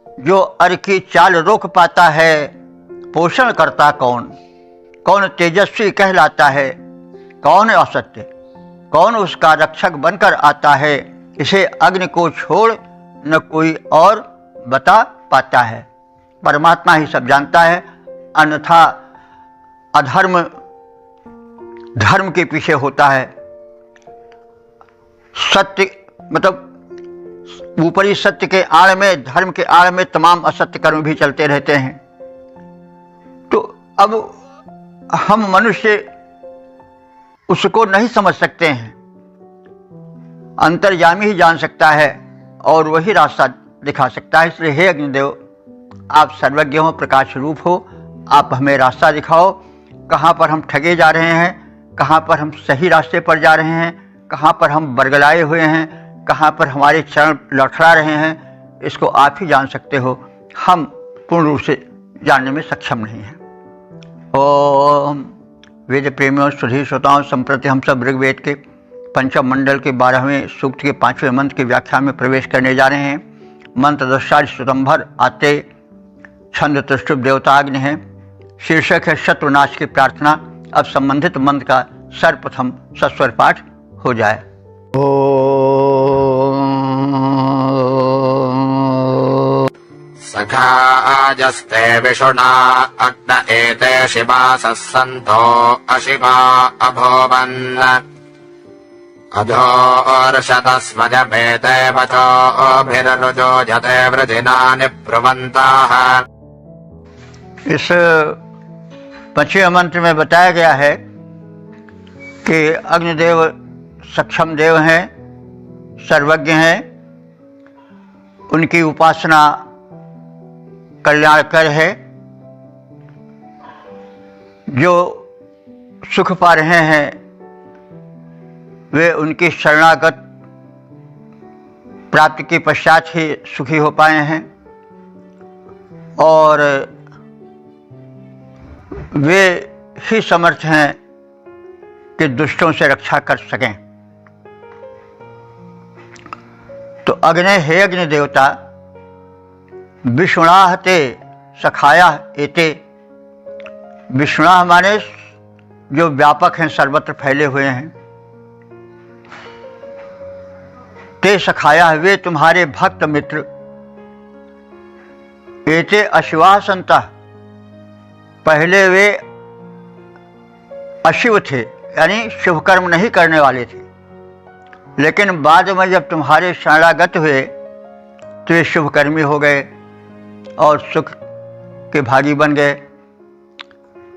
जो अर की चाल रोक पाता है, पोषण करता कौन, कौन तेजस्वी कहलाता है, कौन असत्य, कौन उसका रक्षक बनकर आता है, इसे अग्नि को छोड़ न कोई और बता पाता है। परमात्मा ही सब जानता है, अन्यथा अधर्म धर्म के पीछे होता है। सत्य मतलब ऊपरी सत्य के आड़ में, धर्म के आड़ में तमाम असत्य कर्म भी चलते रहते हैं। तो अब हम मनुष्य उसको नहीं समझ सकते हैं, अंतर्यामी ही जान सकता है और वही रास्ता दिखा सकता है। इसलिए हे अग्निदेव, आप सर्वज्ञ हो, प्रकाश रूप हो, आप हमें रास्ता दिखाओ। कहाँ पर हम ठगे जा रहे हैं, कहाँ पर हम सही रास्ते पर जा रहे हैं, कहाँ पर हम बरगलाए हुए हैं, कहाँ पर हमारे चरण लड़खड़ा रहे हैं, इसको आप ही जान सकते हो। हम पूर्ण रूप से जानने में सक्षम नहीं हैं। ओम वेद प्रेमियों, सुधी श्रोताओं, संप्रति हम सब ऋग्वेद के पंचम मंडल के 12वें सूक्त के 5वें मंत्र की व्याख्या में प्रवेश करने जा रहे हैं। मंत्र दशार्थ श्रुतंभर आते, छंद तुष्टुप देवताग्नि है, शीर्षक है शत्रुनाश की प्रार्थना। अब संबंधित मंत्र का सर्वप्रथम सस्वर पाठ हो जाए। सखा वाजस्ते विषुणा अग्न एते शिवासः सन्तो अशिवा अभूवन् अधोर्षतस्मजपेते वचोभिरनुजोजते वृजिना निब्रुवन्ताः। इस 5वें मंत्र में बताया गया है कि अग्निदेव सक्षम देव हैं, सर्वज्ञ हैं, उनकी उपासना कल्याणकर है। जो सुख पा रहे हैं वे उनकी शरणागत प्राप्ति के पश्चात ही सुखी हो पाए हैं और वे ही समर्थ हैं कि दुष्टों से रक्षा कर सकें। तो अग्ने हे अग्नि देवता विष्णुनाः ते सखाया एते। विष्णुनाः माने जो व्यापक हैं, सर्वत्र फैले हुए हैं। ते सखाया वे तुम्हारे भक्त मित्र। एते अशिवाः सन्तः पहले वे अशिव थे, यानी शुभ कर्म नहीं करने वाले थे, लेकिन बाद में जब तुम्हारे शरणागत हुए तो ये शुभकर्मी हो गए और सुख के भागी बन गए।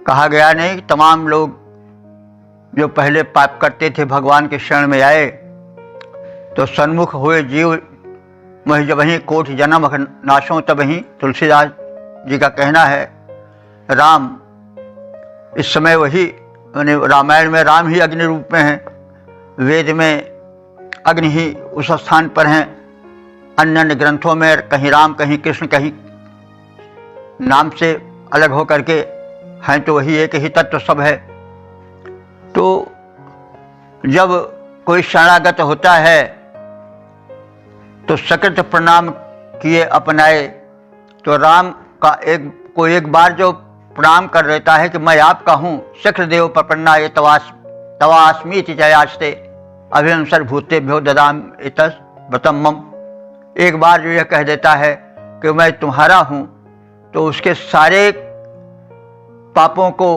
कहा गया नहीं, तमाम लोग जो पहले पाप करते थे भगवान के शरण में आए तो सन्मुख हुए जीव वही जब वहीं कोटि जन्म नाशों तब ही। तुलसीदास जी का कहना है राम इस समय वही, यानी रामायण में राम ही अग्नि रूप में हैं, वेद में अग्नि ही उस स्थान पर हैं, अन्य अन्य ग्रंथों में कहीं राम कहीं कृष्ण कहीं नाम से अलग हो करके हैं, तो वही एक ही तत्व सब है। तो जब कोई शरणागत होता है तो सकृत प्रणाम किए अपनाए, तो राम का कोई एक बार जो प्रणाम कर देता है कि मैं आपका हूँ, शक्रदेव प्रपन्ना ये तवास्मी जयास्ते अभिहंसर भूतेभ्यो ददाम इतस व्रतम मम। एक बार जो यह कह देता है कि मैं तुम्हारा हूँ, तो उसके सारे पापों को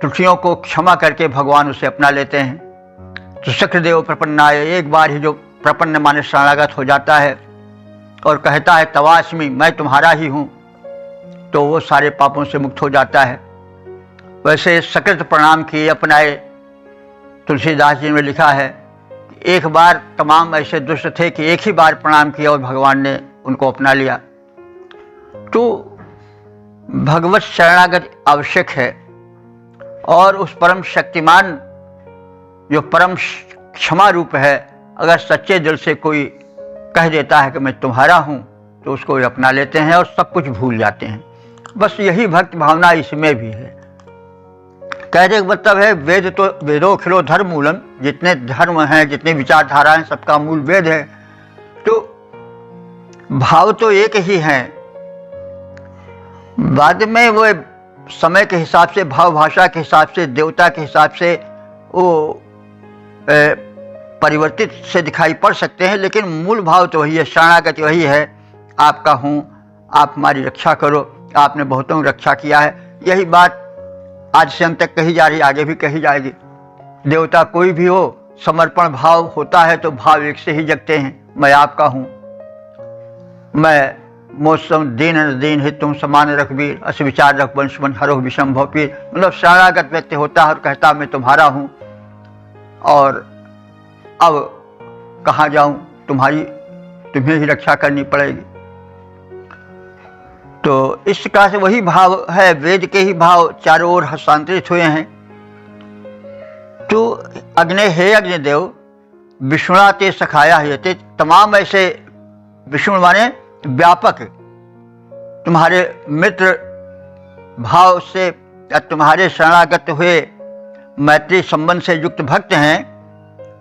त्रुटियों को क्षमा करके भगवान उसे अपना लेते हैं। तो शक्रदेव प्रपन्नाय, एक बार ही जो प्रपन्न माने शरणागत हो जाता है और कहता है तवास्मी मैं तुम्हारा ही हूँ, तो वो सारे पापों से मुक्त हो जाता है। वैसे सकृत प्रणाम किए अपनाए, तुलसीदास जी ने लिखा है एक बार तमाम ऐसे दुष्ट थे कि एक ही बार प्रणाम किया और भगवान ने उनको अपना लिया। तो भगवत शरणागत आवश्यक है और उस परम शक्तिमान जो परम क्षमा रूप है, अगर सच्चे दिल से कोई कह देता है कि मैं तुम्हारा हूँ, तो उसको वे अपना लेते हैं और सब कुछ भूल जाते हैं। बस यही भक्त भावना इसमें भी है। कहने का मतलब है वेद तो वेदो खिलो धर्म मूलम, जितने धर्म हैं जितने विचारधाराएं सबका मूल वेद है। तो भाव तो एक ही हैं, बाद में वो समय के हिसाब से, भाव भाषा के हिसाब से, देवता के हिसाब से वो परिवर्तित से दिखाई पड़ सकते हैं, लेकिन मूल भाव तो वही है, शरणागति वही है। आपका हूँ, आप हमारी रक्षा करो, आपने बहुतों की रक्षा किया है। यही बात आज से अंत तक कही जा रही, आगे भी कही जाएगी। देवता कोई भी हो, समर्पण भाव होता है तो भाव एक से ही जगते हैं। मैं आपका हूँ, मैं मौसम दीन दीन है तुम समान रघुवीर, अस विचार रख वंश मन हरो विषम भवपीर। मतलब शरणागत व्यक्ति होता है और कहता मैं तुम्हारा हूँ और अब कहाँ जाऊँ, तुम्हें ही रक्षा करनी पड़ेगी। तो इस प्रकार से वही भाव है, वेद के ही भाव चारों ओर हस्तांतरित हुए हैं। तो अग्ने हे अग्निदेव विष्णुना ते सखाया हेते, तमाम ऐसे विष्णु माने व्यापक तुम्हारे मित्र भाव से या तुम्हारे शरणागत हुए मैत्री संबंध से युक्त भक्त हैं,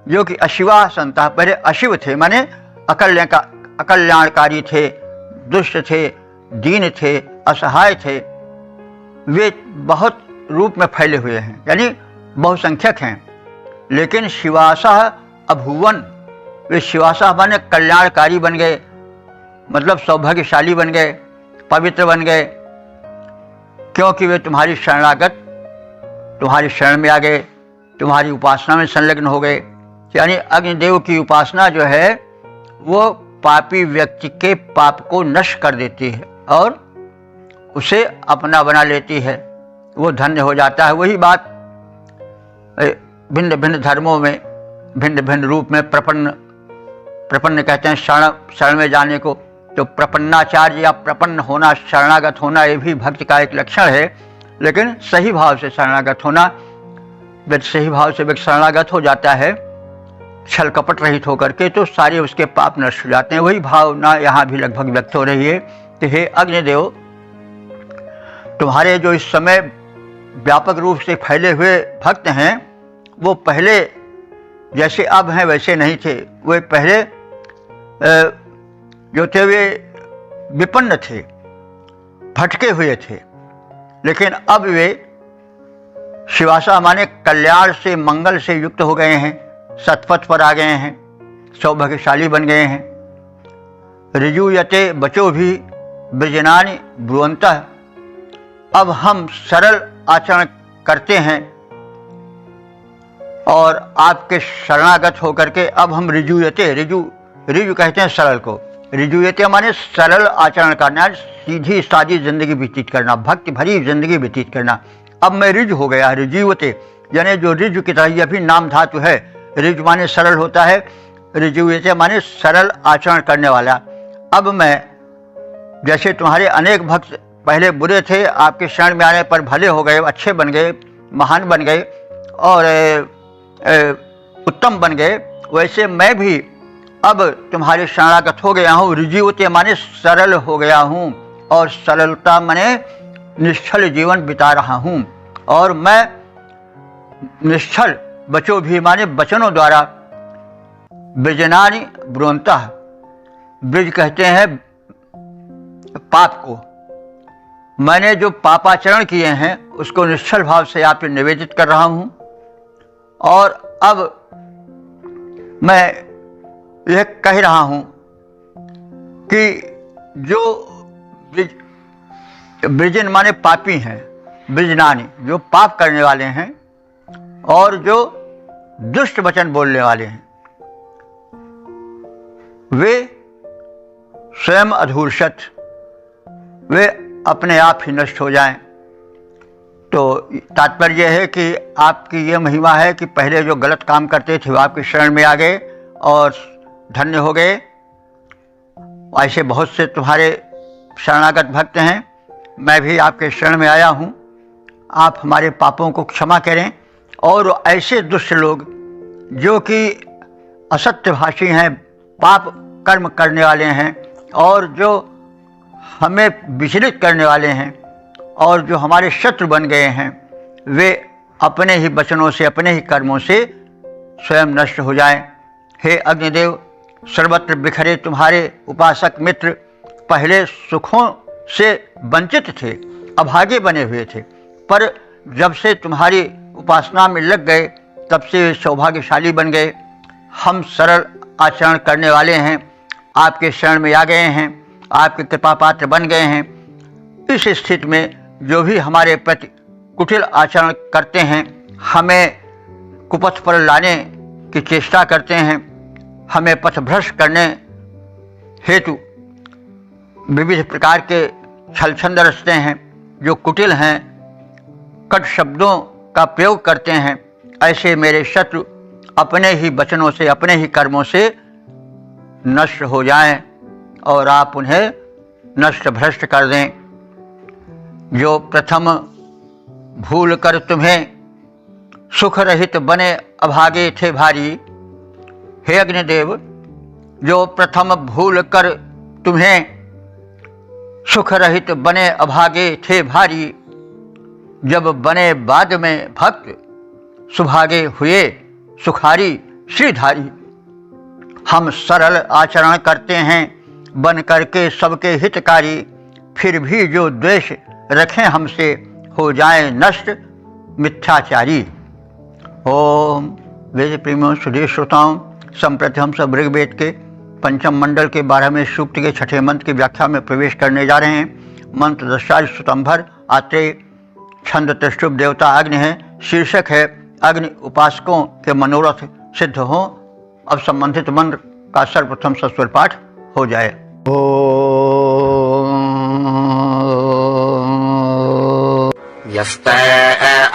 जो कि अशिवा संता, पहले अशिव थे माने अकल्याणकारी थे, दुष्ट थे, दीन थे, असहाय थे। वे बहुत रूप में फैले हुए हैं, यानी बहुसंख्यक हैं, लेकिन शिवासः अभुवन, वे शिवासः माने कल्याणकारी बन गए, मतलब सौभाग्यशाली बन गए, पवित्र बन गए, क्योंकि वे तुम्हारी शरणागत, तुम्हारी शरण में आ गए, तुम्हारी उपासना में संलग्न हो गए। यानी अग्निदेव की उपासना जो है वो पापी व्यक्ति के पाप को नष्ट कर देती है और उसे अपना बना लेती है, वो धन्य हो जाता है। वही बात भिन्न भिन्न धर्मों में भिन्न भिन्न रूप में प्रपन्न कहते हैं शरण में जाने को। तो प्रपन्नाचार्य या प्रपन्न होना, शरणागत होना, ये भी भक्ति का एक लक्षण है। लेकिन सही भाव से शरणागत होना, सही भाव से व्यक्ति शरणागत हो जाता है छल कपट रहित होकर के, तो सारे उसके पाप नष्ट हो जाते हैं। वही भावना यहाँ भी लगभग व्यक्त हो रही है कि हे अग्निदेव, तुम्हारे जो इस समय व्यापक रूप से फैले हुए भक्त हैं वो पहले जैसे अब हैं वैसे नहीं थे। वे पहले जो थे वे विपन्न थे, भटके हुए थे, लेकिन अब वे शिवासा माने कल्याण से, मंगल से युक्त हो गए हैं, सतपथ पर आ गए हैं, सौभाग्यशाली बन गए हैं। ऋजुयते बचो भी ब्रजनानि ब्रुवन्तः, अब हम सरल आचरण करते हैं और आपके शरणागत होकर के अब हम ऋजुयते, ऋजु कहते हैं सरल को, ऋजुयते माने सरल आचरण करना, सीधी सादी जिंदगी व्यतीत करना, भक्ति भरी जिंदगी व्यतीत करना। अब मैं ऋजु हो गया, ऋजुयते यानी जो ऋजु की तरह, यह भी नाम धातु है। ऋज माने सरल होता है, ऋजुयते माने सरल आचरण करने वाला। अब मैं, जैसे तुम्हारे अनेक भक्त पहले बुरे थे, आपके शरण में आने पर भले हो गए, अच्छे बन गए, महान बन गए और उत्तम बन गए, वैसे मैं भी अब तुम्हारे शरणागत हो गया हूँ। ऋजुयते माने सरल हो गया हूँ और सरलता माने निश्चल जीवन बिता रहा हूँ। और मैं निश्चल, बचो भी माने वचनों द्वारा, ब्रजनानि ब्रुवन्तः, ब्रज कहते हैं पाप को, मैंने जो पापाचरण किए हैं उसको निश्चल भाव से आप निवेदित कर रहा हूँ। और अब मैं यह कह रहा हूँ कि जो ब्रजन माने पापी हैं, ब्रजनानि जो पाप करने वाले हैं और जो दुष्ट वचन बोलने वाले हैं, वे स्वयं अधूर्षत, वे अपने आप ही नष्ट हो जाएं। तो तात्पर्य है कि आपकी ये महिमा है कि पहले जो गलत काम करते थे वो आपके शरण में आ गए और धन्य हो गए। ऐसे बहुत से तुम्हारे शरणागत भक्त हैं, मैं भी आपके शरण में आया हूँ, आप हमारे पापों को क्षमा करें। और ऐसे दुष्ट लोग जो कि असत्यभाषी हैं, पाप कर्म करने वाले हैं और जो हमें विचलित करने वाले हैं और जो हमारे शत्रु बन गए हैं, वे अपने ही वचनों से, अपने ही कर्मों से स्वयं नष्ट हो जाएं। हे अग्निदेव, सर्वत्र बिखरे तुम्हारे उपासक मित्र पहले सुखों से वंचित थे, अभागे बने हुए थे, पर जब से तुम्हारी उपासना में लग गए तब से वे सौभाग्यशाली बन गए। हम सरल आचरण करने वाले हैं, आपके शरण में आ गए हैं, आपके कृपा पात्र बन गए हैं। इस स्थिति में जो भी हमारे प्रति कुटिल आचरण करते हैं, हमें कुपथ पर लाने की चेष्टा करते हैं, हमें पथभ्रष्ट करने हेतु विविध प्रकार के छलछंद रचते हैं, जो कुटिल हैं, कट शब्दों का प्रयोग करते हैं, ऐसे मेरे शत्रु अपने ही वचनों से, अपने ही कर्मों से नष्ट हो जाएं और आप उन्हें नष्ट भ्रष्ट कर दें। जो प्रथम भूल कर तुम्हें सुख रहित बने अभागे थे भारी, हे अग्निदेव, जो प्रथम भूल कर तुम्हें सुख रहित बने अभागे थे भारी, जब बने बाद में भक्त सुभागे हुए सुखारी श्रीधारी। हम सरल आचरण करते हैं बन करके सबके हितकारी, फिर भी जो द्वेष रखें हमसे हो जाए नष्ट मिथ्याचारी। ओम वेद प्रेमियों, सुधीर श्रोताओं, संप्रति हम सब ऋग्वेद के पंचम मंडल के 12वें सूक्त के 6ठे मंत्र की व्याख्या में प्रवेश करने जा रहे हैं। मंत्र 10 श्रुतंभर आत्रेय छंद त्रिष्टुप देवता अग्नि है, शीर्षक है अग्नि उपासकों के मनोरथ सिद्ध हो। अब संबंधित मंत्र का सर्वप्रथम सस्वर पाठ हो जाए। यस्ते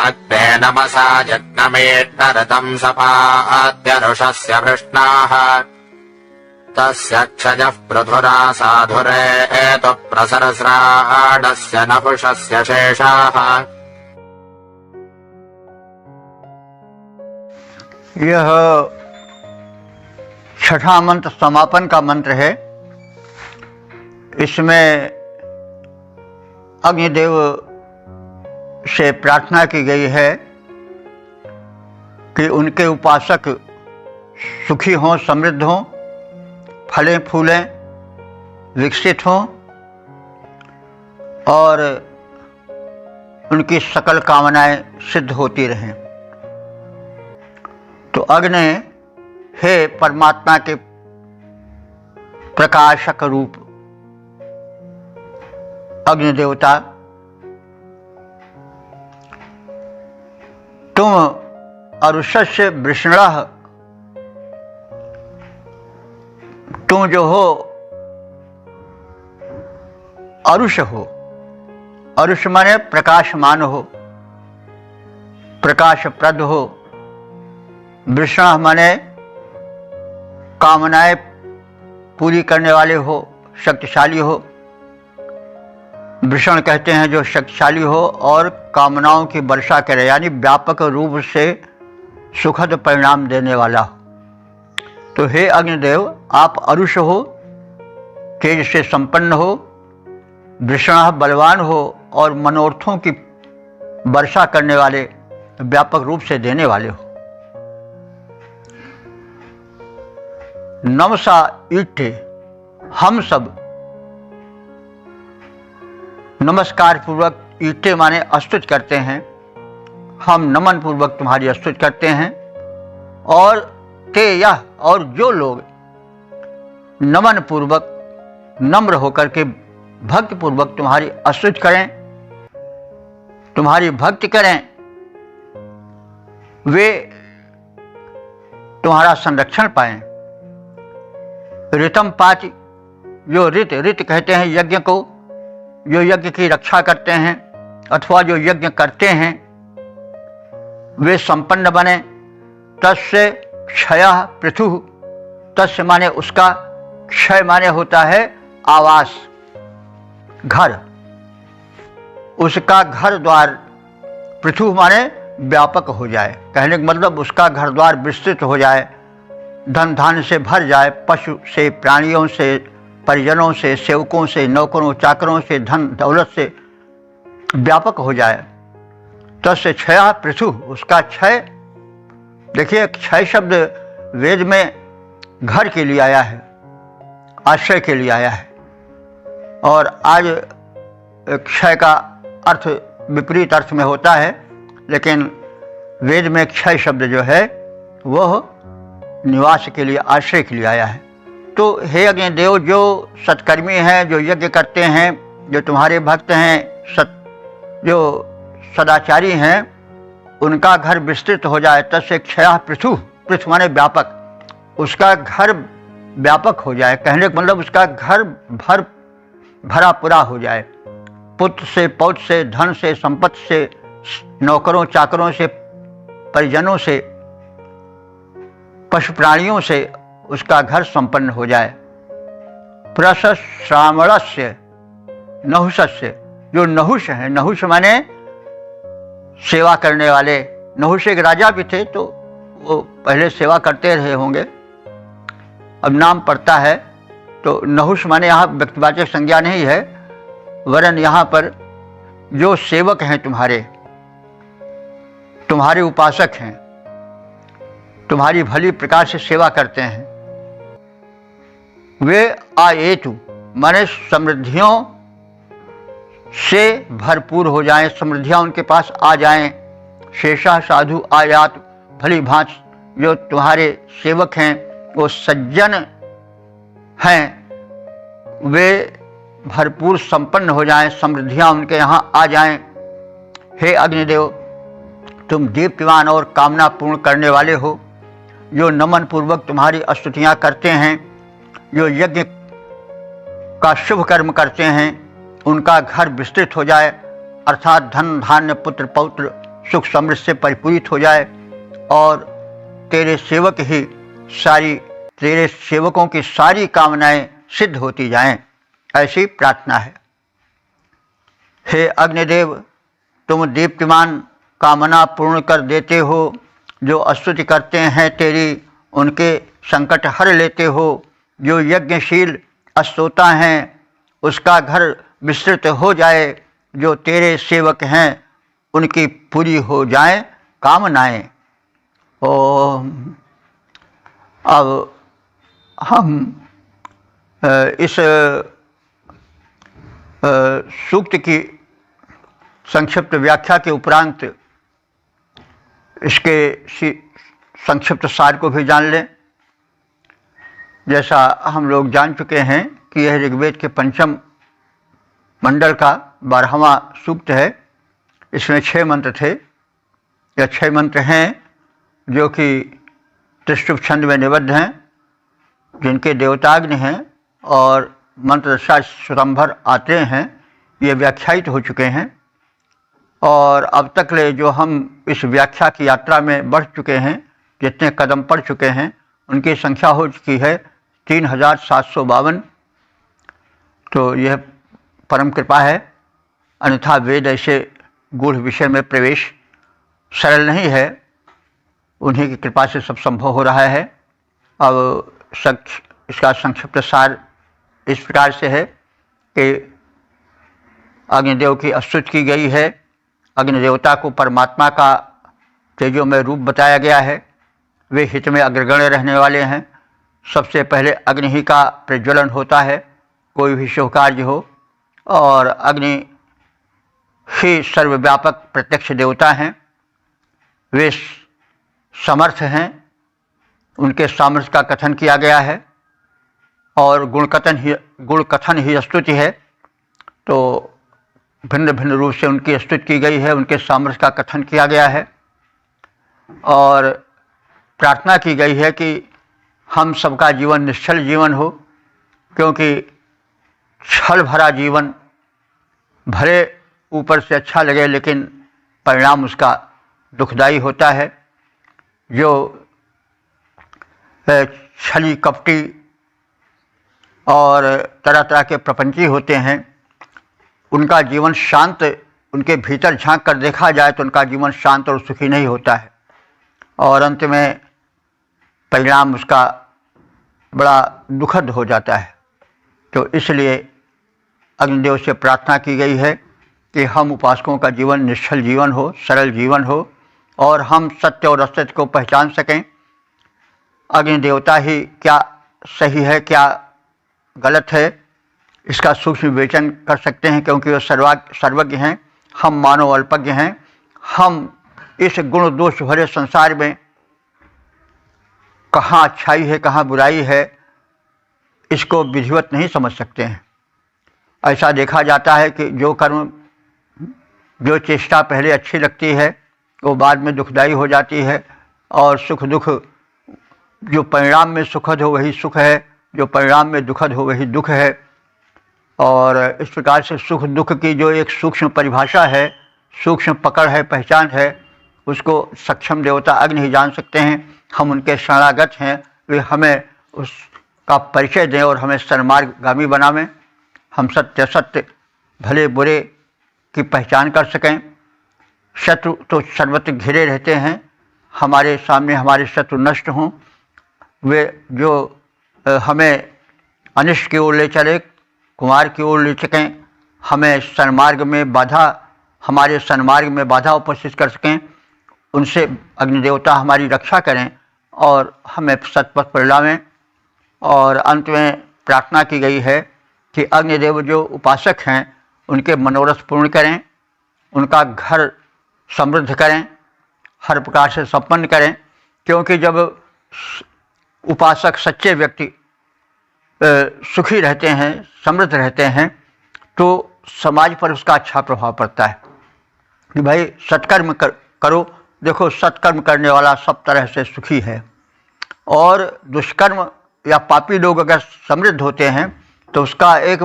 अग्ने नमसा जज्ञमेट्टरतं सपाद्यरुषस्य वृष्णाः तस्य क्षजः पृथुरा साधुरे एतु प्रसरस्राडस्य नपुषस्य शेषाः। यह छठा मंत्र समापन का मंत्र है। इसमें अग्निदेव से प्रार्थना की गई है कि उनके उपासक सुखी हों, समृद्ध हों, फलें फूलें, विकसित हों और उनकी सकल कामनाएं सिद्ध होती रहें। तो अग्नि हे परमात्मा के प्रकाशक रूप अग्नि देवता, तुम अरुषस्य वृषणः, तुम जो हो अरुष हो। अरुष माने प्रकाशमान हो, प्रकाशप्रद हो। वृषण माने कामनाएं पूरी करने वाले हो, शक्तिशाली हो। वृषण कहते हैं जो शक्तिशाली हो और कामनाओं की वर्षा करे, यानी व्यापक रूप से सुखद परिणाम देने वाला हो। तो हे अग्निदेव, आप अरुष हो, तेज से संपन्न हो, वृषण बलवान हो और मनोरथों की वर्षा करने वाले, व्यापक रूप से देने वाले हो। नमसा ईटे, हम सब नमस्कार पूर्वक, ईटे माने स्तुति करते हैं, हम नमन पूर्वक तुम्हारी स्तुति करते हैं। और ते यह, और जो लोग नमन पूर्वक, नम्र होकर के भक्ति पूर्वक तुम्हारी स्तुति करें, तुम्हारी भक्ति करें, वे तुम्हारा संरक्षण पाएं। ऋतम पाति, जो ऋत कहते हैं यज्ञ को, जो यज्ञ की रक्षा करते हैं अथवा जो यज्ञ करते हैं, वे संपन्न बने। तस्य क्षयः पृथु, तस्य माने उसका, क्षय माने होता है आवास, घर, उसका घर द्वार, पृथु माने व्यापक हो जाए। कहने का मतलब उसका घर द्वार विस्तृत हो जाए, धन धान्य से भर जाए, पशु से, प्राणियों से, परिजनों से, सेवकों से, नौकरों चाकरों से, धन दौलत से व्यापक हो जाए। तस्य क्षय पृथु, उसका क्षय। देखिए, क्षय शब्द वेद में घर के लिए आया है, आश्रय के लिए आया है। और आज क्षय का अर्थ विपरीत अर्थ में होता है, लेकिन वेद में क्षय शब्द जो है वह निवास के लिए, आश्रय के लिए आया है। तो हे अग्निदेव, जो सत्कर्मी हैं, जो यज्ञ करते हैं, जो तुम्हारे भक्त हैं, जो सदाचारी हैं, उनका घर विस्तृत हो जाए। तस्य क्षय पृथु, पृथु माने व्यापक, उसका घर व्यापक हो जाए। कहने का मतलब उसका घर भरा पूरा हो जाए, पुत्र से, पौत्र से, धन से, संपत्ति से, नौकरों चाकरों से, परिजनों से, पशु प्राणियों से उसका घर संपन्न हो जाए। प्रसश्रामणस्य नहुषस्य, जो नहुष हैं, नहुष माने सेवा करने वाले। नहुष एक राजा भी थे, तो वो पहले सेवा करते रहे होंगे, अब नाम पड़ता है। तो नहुष माने यहाँ व्यक्तिवाचक संज्ञा नहीं है, वरन यहाँ पर जो सेवक हैं, तुम्हारे उपासक हैं, तुम्हारी भली प्रकार से सेवा करते हैं, वे आएतु माने समृद्धियों से भरपूर हो जाएं, समृद्धियां उनके पास आ जाएं। शेषा साधु आयात, भली भांति जो तुम्हारे सेवक हैं, वो सज्जन हैं, वे भरपूर संपन्न हो जाएं, समृद्धियां उनके यहाँ आ जाएं। हे अग्निदेव, तुम दीप्तिमान और कामना पूर्ण करने वाले हो। जो नमन पूर्वक तुम्हारी स्तुतियाँ करते हैं, जो यज्ञ का शुभ कर्म करते हैं, उनका घर विस्तृत हो जाए, अर्थात धन धान्य पुत्र पौत्र सुख समृद्धि से परिपूरित हो जाए और तेरे सेवकों की सारी कामनाएं सिद्ध होती जाएं, ऐसी प्रार्थना है। हे अग्निदेव, तुम दीप्तिमान कामना पूर्ण कर देते हो। जो स्तुति करते हैं तेरी, उनके संकट हर लेते हो। जो यज्ञशील स्तोता हैं, उसका घर विस्तृत हो जाए। जो तेरे सेवक हैं, उनकी पूरी हो जाए कामनाएं। ओम। अब हम इस सूक्त की संक्षिप्त व्याख्या के उपरांत इसके संक्षिप्त सार को भी जान लें। जैसा हम लोग जान चुके हैं कि यह ऋग्वेद के पंचम मंडल का 12वां सूक्त है। इसमें 6 मंत्र थे, या 6 मंत्र हैं जो कि त्रिष्टुप छंद में निबद्ध हैं, जिनके देवताग्नि हैं और मंत्र दशा स्वतंभर आते हैं। ये व्याख्यायित हो चुके हैं और अब तक ले जो हम इस व्याख्या की यात्रा में बढ़ चुके हैं, जितने कदम पड़ चुके हैं, उनकी संख्या हो चुकी है 3752। तो यह परम कृपा है, अन्यथा वेद ऐसे गूढ़ विषय में प्रवेश सरल नहीं है। उन्हीं की कृपा से सब संभव हो रहा है। अब इसका संक्षिप्त सार इस प्रकार से है कि अग्निदेव की स्तुति की गई है। अग्निदेवता को परमात्मा का तेजोमय रूप बताया गया है। वे हित में अग्रगण्य रहने वाले हैं। सबसे पहले अग्नि ही का प्रज्वलन होता है, कोई भी शुभ कार्य हो, और अग्नि ही सर्वव्यापक प्रत्यक्ष देवता हैं। वे समर्थ हैं, उनके सामर्थ्य का कथन किया गया है और गुण कथन ही स्तुति है। तो भिन्न भिन्न रूप से उनकी स्तुति की गई है, उनके सामर्थ्य का कथन किया गया है और प्रार्थना की गई है कि हम सबका जीवन निश्चल जीवन हो, क्योंकि छल भरा जीवन भले ऊपर से अच्छा लगे लेकिन परिणाम उसका दुखदायी होता है। जो छली कपटी और तरह तरह के प्रपंची होते हैं, उनका जीवन शांत, उनके भीतर झांक कर देखा जाए तो उनका जीवन शांत और सुखी नहीं होता है और अंत में परिणाम उसका बड़ा दुखद हो जाता है। तो इसलिए अग्निदेव से प्रार्थना की गई है कि हम उपासकों का जीवन निश्चल जीवन हो, सरल जीवन हो और हम सत्य और असत्य को पहचान सकें। अग्निदेवता ही क्या सही है, क्या गलत है, इसका सूक्ष्म विवेचन कर सकते हैं, क्योंकि वे सर्वज्ञ हैं। हम मानव अल्पज्ञ हैं। हम इस गुण दोष भरे संसार में कहाँ अच्छाई है, कहाँ बुराई है, इसको विधिवत नहीं समझ सकते हैं। ऐसा देखा जाता है कि जो कर्म, जो चेष्टा पहले अच्छी लगती है वो बाद में दुखदायी हो जाती है और सुख दुख, जो परिणाम में सुखद हो वही सुख है, जो परिणाम में दुखद हो वही दुख है। और इस प्रकार से सुख दुख की जो एक सूक्ष्म परिभाषा है, सूक्ष्म पकड़ है, पहचान है, उसको सक्षम देवता अग्नि ही जान सकते हैं। हम उनके शरणागत हैं, वे हमें उसका परिचय दें और हमें सन्मार्गगामी बनावें। हम सत्य सत्य भले बुरे की पहचान कर सकें। शत्रु तो सर्वत्र घिरे रहते हैं, हमारे सामने हमारे शत्रु नष्ट हों, वे जो हमें अनिष्ट की ओर ले चले, कुमार की ओर ले सकें, हमें सन्मार्ग में बाधा, हमारे सन्मार्ग में बाधा उपस्थित कर सकें, उनसे अग्निदेवता हमारी रक्षा करें और हमें सतपथ पर लावें। और अंत में प्रार्थना की गई है कि अग्निदेव जो उपासक हैं उनके मनोरथ पूर्ण करें, उनका घर समृद्ध करें, हर प्रकार से संपन्न करें। क्योंकि जब उपासक सच्चे व्यक्ति सुखी रहते हैं, समृद्ध रहते हैं, तो समाज पर उसका अच्छा प्रभाव पड़ता है। कि भाई सत्कर्म करो। देखो, सत्कर्म करने वाला सब तरह से सुखी है, और दुष्कर्म या पापी लोग अगर समृद्ध होते हैं तो उसका एक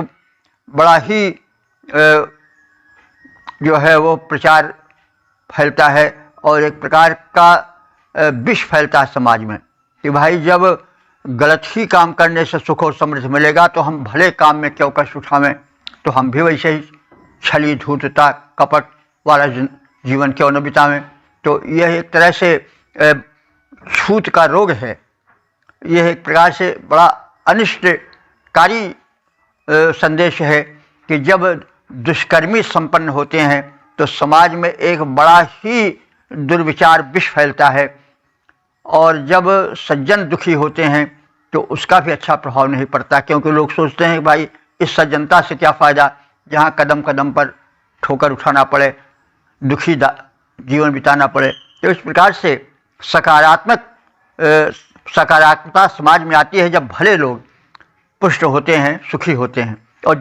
बड़ा ही जो है वो प्रचार फैलता है, और एक प्रकार का विष फैलता है समाज में कि भाई जब गलत ही काम करने से सुख और समृद्धि मिलेगा तो हम भले काम में क्यों कष्ट उठावें, तो हम भी वैसे ही छली धूर्तता कपट वाला जीवन क्यों न बितावें। तो यह एक तरह से छूत का रोग है। यह एक प्रकार से बड़ा अनिष्टकारी संदेश है कि जब दुष्कर्मी संपन्न होते हैं तो समाज में एक बड़ा ही दुर्विचार विष फैलता है, और जब सज्जन दुखी होते हैं तो उसका भी अच्छा प्रभाव नहीं पड़ता, क्योंकि लोग सोचते हैं कि भाई इस सज्जनता से क्या फ़ायदा, जहाँ कदम कदम पर ठोकर उठाना पड़े, दुखी जीवन बिताना पड़े। तो इस प्रकार से सकारात्मकता समाज में आती है जब भले लोग पुष्ट होते हैं, सुखी होते हैं, और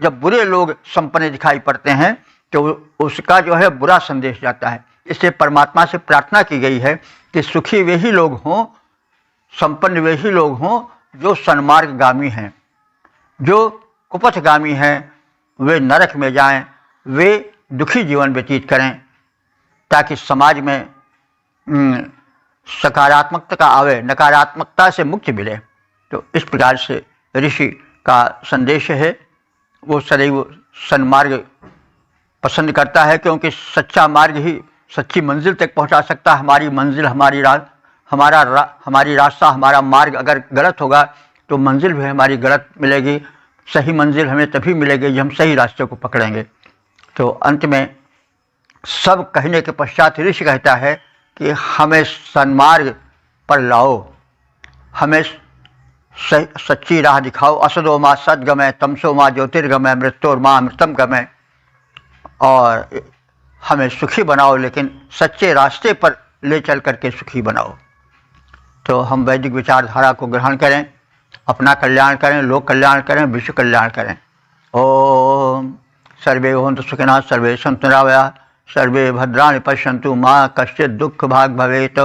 जब बुरे लोग संपन्न दिखाई पड़ते हैं तो उसका जो है बुरा संदेश जाता है। इससे परमात्मा से प्रार्थना की गई है कि सुखी वे ही लोग हों, संपन्न वे ही लोग हों जो सन्मार्गगामी हैं। जो कुपथगामी हैं वे नरक में जाएं, वे दुखी जीवन व्यतीत करें, ताकि समाज में सकारात्मकता आवे, नकारात्मकता से मुक्ति मिले। तो इस प्रकार से ऋषि का संदेश है। वो सदैव सन्मार्ग पसंद करता है, क्योंकि सच्चा मार्ग ही सच्ची मंजिल तक पहुंचा सकता है। हमारी मंजिल, हमारी रास्ता, हमारा मार्ग अगर गलत होगा तो मंजिल भी हमारी गलत मिलेगी। सही मंजिल हमें तभी मिलेगी जब हम सही रास्ते को पकड़ेंगे। तो अंत में सब कहने के पश्चात ऋषि कहता है कि हमें सन्मार्ग पर लाओ, हमें सच्ची राह दिखाओ। असदो माँ सद्गमय, तमसो माँ ज्योतिर्गमय, मृत्योर माँ अमृतम गमय। और हमें सुखी बनाओ, लेकिन सच्चे रास्ते पर ले चल करके सुखी बनाओ। तो हम वैदिक विचारधारा को ग्रहण करें, अपना कल्याण करें, लोक कल्याण करें, विश्व कल्याण करें। ओम सर्वे भवन्तु सुखिनः, सर्वे सन्तु निरामयाः, सर्वे भद्राणि पश्यन्तु, मा कश्चित् दुःख भाग् भवेत्।